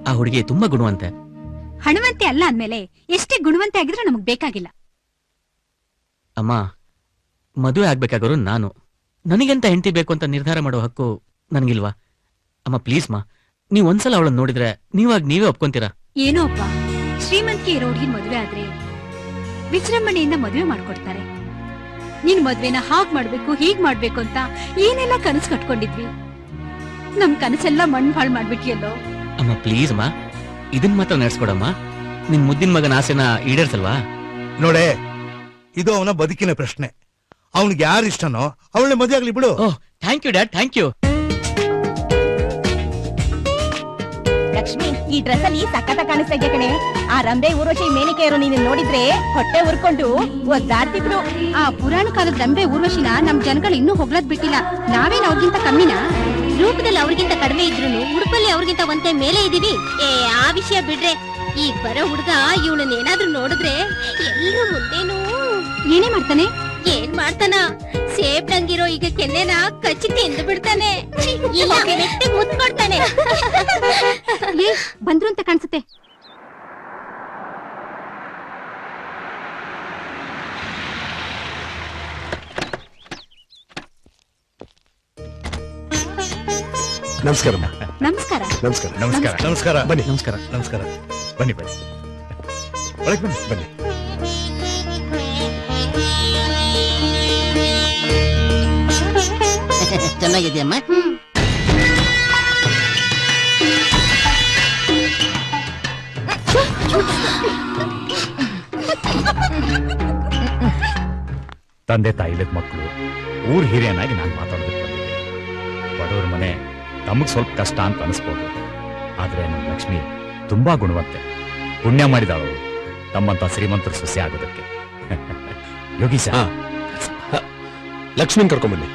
ಆ ಹುಡುಗಿ ತುಂಬಾ ಗುಣವಂತೆ. ಹಣವಂತೆ ಅಲ್ಲ ಅಂದ್ಮೇಲೆ ಎಷ್ಟೇ ಗುಣವಂತೆ ಆಗಿದ್ರೂ ನಮಗ್ ಬೇಕಾಗಿಲ್ಲ. ಅಮ್ಮ, ಮದುವೆ ಆಗ್ಬೇಕಾಗೋರು ನಾನು. ನನಗೆಂತ ಹೆಂಡತಿ ಬೇಕು ಅಂತ ನಿರ್ಧಾರ ಮಾಡೋ ಹಕ್ಕು ನನಗಿಲ್ವಾ? ಅಮ್ಮ ಪ್ಲೀಸ್ ಮಾ, ನೀವ್ ಒಂದ್ಸಲ ಅವಳನ್ನ ನೋಡಿದ್ರೆ ನೀವೇ ಒಪ್ಕೊಂತೀರಾ? ಏನೋ ಅಪ್ಪ, ಶ್ರೀಮಂತಿಕೆ ಇರೋ ಹುಡುಗಿನ ಮದುವೆ ಆದ್ರೆ ವಿಜೃಂಭಣೆಯಿಂದ ಮದುವೆ ಮಾಡ್ಕೊಡ್ತಾರೆ. ನಿನ್ ಮದ್ವೆನ ಹಾಗ್ ಮಾಡ್ಬೇಕು, ಹೀಗ್ ಮಾಡ್ಬೇಕು ಅಂತ ಏನೆಲ್ಲ ಕನಸು ಕಟ್ಕೊಂಡಿದ್ವಿ. ನಮ್ ಕನಸೆಲ್ಲ ಮಣ್ಣು ಹಾಳು ಮಾಡ್ಬಿಟ್ಟಿಯಲ್ಲೋ. ಅಮ್ಮ ಪ್ಲೀಸ್ ಅಮ್ಮ, ಇದನ್ ಮಾತ್ರ ನಡೆಸ್ಕೊಡಮ್ಮ. ನಿನ್ ಮುದ್ದಿನ ಮಗನ ಆಸೆನ ಈಡೇರ್ಸಲ್ವಾ? ನೋಡೆ, ಇದು ಅವನ ಬದುಕಿನ ಪ್ರಶ್ನೆ. ಅವನಿಗೆ ಯಾರು ಇಷ್ಟನೋ ಅವಳನ್ನ ಮದುವೆ ಆಗ್ಲಿ ಬಿಡು. Oh, thank you dad, thank you. Lakshmi, ಈ ಡ್ರೆಸ್ ಅಲ್ಲಿ ಸಖತ ಕಾಣಿಸ್ತಾ ಇದೆಯಾ ಕಣೆ. ಆ ರಂಬೆ ಊರ್ವಶಿ ಮೇನಿಕೆಯರು ನೀನು ನೋಡಿದ್ರೆ ಹೊಟ್ಟೆ ಉರ್ಕೊಂಡು ಒದ್ದಾಡ್ತಿದ್ರು. ಆ ಪುರಾಣ ಕಾಲದ ರಂಬೆ ಊರ್ವಶಿನ ನಮ್ ಜನಗಳು ಇನ್ನೂ ಹೊಗಳದ್ ಬಿಟ್ಟಿಲ್ಲ. ನಾವೇನ್ ಅವ್ರಿಗಿಂತ ಕಮ್ಮಿನಾ? ರೂಪದಲ್ಲಿ ಅವ್ರಿಗಿಂತ ಕಡಿಮೆ ಇದ್ರು ಉಡುಪಲ್ಲಿ ಅವ್ರಿಗಿಂತ ಒಂದೇ ಮೇಲೆ ಇದೀವಿ. ಆ ವಿಷಯ ಬಿಡ್ರೆ, ಈಗ ಬರೋ ಹುಡುಗ ಇವಳನ್ನ ಏನಾದ್ರೂ ನೋಡಿದ್ರೆ ಎಲ್ರು ಮುಂದೇನು ಏನೇ ಮಾಡ್ತಾನೆ? ಏನ್ ಮಾಡ್ತಾನ? ಸೇಬ್ನಂಗಿರೋ ಈಗ ಕೆನ್ನೆನ ಕಚ್ಚಿ ತಿಂದು ಬಿಡ್ತಾನೆ. ಮುತ್ತು ಕೊಡ್ತಾನೆ. ಬಂದ್ರು ಅಂತ ಕಾಣಿಸುತ್ತೆ. ನಮಸ್ಕಾರ. ನಮಸ್ಕಾರ. ನಮಸ್ಕಾರ. ನಮಸ್ಕಾರ. ನಮಸ್ಕಾರ. ಬನ್ನಿ. ನಮಸ್ಕಾರ. ನಮಸ್ಕಾರ. ಬನ್ನಿ ಬನ್ನಿ, ಒಳಗೆ ಬನ್ನಿ. ಬನ್ನಿ. ಚೆನ್ನಾಗಿದೆಯಮ್ಮ. ತಂದೆ ತಾಯಿಲದ ಮಕ್ಕಳು, ಊರ್ ಹಿರಿಯನಾಗಿ ನಾನು ಮಾತಾಡೋದಕ್ಕೆ ಬಂದಿದ್ದೆ. ಬಡವ್ರ ಮನೆ ತಮಗ್ ಸ್ವಲ್ಪ ಕಷ್ಟ ಅಂತ ಅನಿಸ್ಬೋದು, ಆದ್ರೆ ನಮ್ಮ ಲಕ್ಷ್ಮಿ ತುಂಬಾ ಗುಣವಂತೆ, ಪುಣ್ಯ ಮಾಡಿದಾಳು ತಮ್ಮಂತ ಶ್ರೀಮಂತರ ಸೊಸೆ ಆಗೋದಕ್ಕೆ. ಯೋಗೀಶ, ಲಕ್ಷ್ಮೀನ್ ಕರ್ಕೊಂಬನ್ನಿ.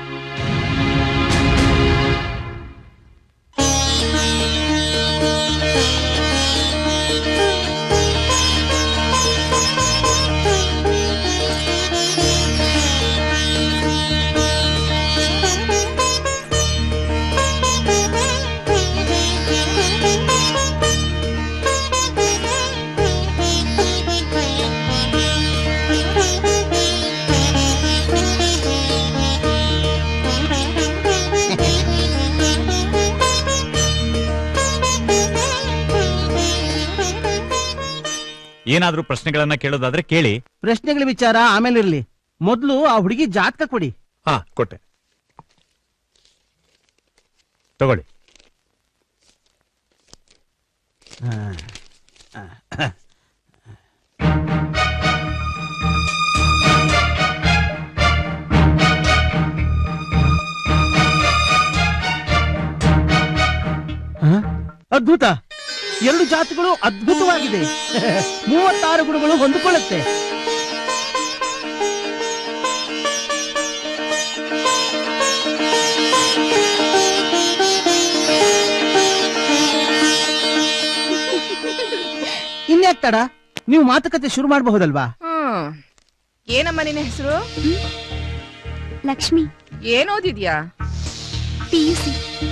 ಏನಾದ್ರೂ ಪ್ರಶ್ನೆಗಳನ್ನ ಕೇಳೋದಾದ್ರೆ ಕೇಳಿ. ಪ್ರಶ್ನೆಗಳ ವಿಚಾರ ಆಮೇಲೆ ಇರ್ಲಿ, ಮೊದ್ಲು ಆ ಹುಡುಗಿ ಜಾತಕ ಕೊಡಿ. ಕೊಟ್ಟೆ, ತಗೊಳ್ಳಿ. ಅದ್ಭುತ. 2 ಜಾತಿಗಳು ಅದ್ಭುತವಾಗಿದೆ. 36 ಗುಣಗಳು ಹೊಂದಿಕೊಳ್ಳುತ್ತೆ. ಇನ್ಯಾಕ್ ತಡ, ನೀವು ಮಾತುಕತೆ ಶುರು ಮಾಡಬಹುದಲ್ವಾ? ಏನಮ್ಮ ನಿನ್ನ ಹೆಸರು? ಲಕ್ಷ್ಮಿ. ಏನ್ ಓದಿದ್ಯಾ? PUC.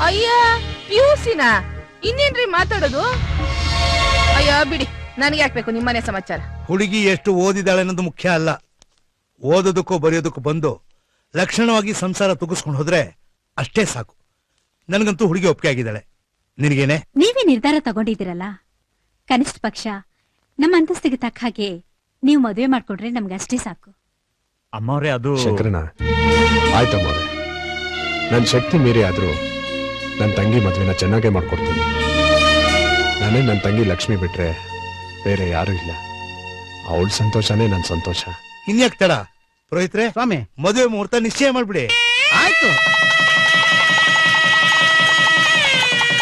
ಅಯ್ಯ PUC ನಾ? ಇನ್ನೇನ್ರಿ ಮಾತಾಡೋದು? ಅಯ್ಯ ಬಿಡಿ, ನನಗೆ ಯಾಕ್ಬೇಕು ನಿಮ್ಮನೆ ಸಮಾಚಾರ? ಹುಡುಗಿ ಎಷ್ಟು ಓದಿದಾಳೆ ಅನ್ನೋದು ಮುಖ್ಯ ಅಲ್ಲ, ಓದೋದಕ್ಕೂ ಬರೆಯೋದಕ್ಕೂ ಬಂದು ಲಕ್ಷಣವಾಗಿ ಸಂಸಾರ ತುಗಿಸ್ಕೊಂಡು ಹೋದ್ರೆ ಅಷ್ಟೇ ಸಾಕು. ನನಗಂತೂ ಹುಡುಗಿ ಒಪ್ಪಿಗೆ ಆಗಿದ್ದಾಳೆ. ನಿನಗೇನೆ? ನೀವೇ ನಿರ್ಧಾರ ತಗೊಂಡಿದ್ದೀರಲ್ಲ, ಕನಿಷ್ಠ ಪಕ್ಷ ನಮ್ಮ ಅಂತಸ್ತಿಗೆ ತಕ್ಕ ಹಾಗೆ ನೀವು ಮದುವೆ ಮಾಡ್ಕೊಂಡ್ರೆ ನಮ್ಗಷ್ಟೇ ಸಾಕು. ಅಮ್ಮವ್ರೆ, ಅದು ಶಂಕರಣ್ಣ, ಆಯ್ತಮ್ಮ, ನನ್ನ ಶಕ್ತಿ ಮೀರಿ ಆದ್ರೂ ನನ್ನ ತಂಗಿ ಮದ್ವೆನ ಚೆನ್ನಾಗೇ ಮಾಡ್ಕೊಡ್ತೀನಿ. ನಾನೇ ನನ್ನ ತಂಗಿ ಲಕ್ಷ್ಮಿ ಬಿಟ್ರೆ ಬೇರೆ ಯಾರು ಇಲ್ಲ. ಅವಳ ಸಂತೋಷನೇ ನನ್ನ ಸಂತೋಷ. ಇನ್ಯಾಕ್ ತಡ? ಪುರೋಹಿತ್ರೆ, ಸ್ವಾಮಿ ಮದುವೆ ಮುಹೂರ್ತ ನಿಶ್ಚಯ ಮಾಡ್ಬಿಡಿ. ಆಯ್ತು.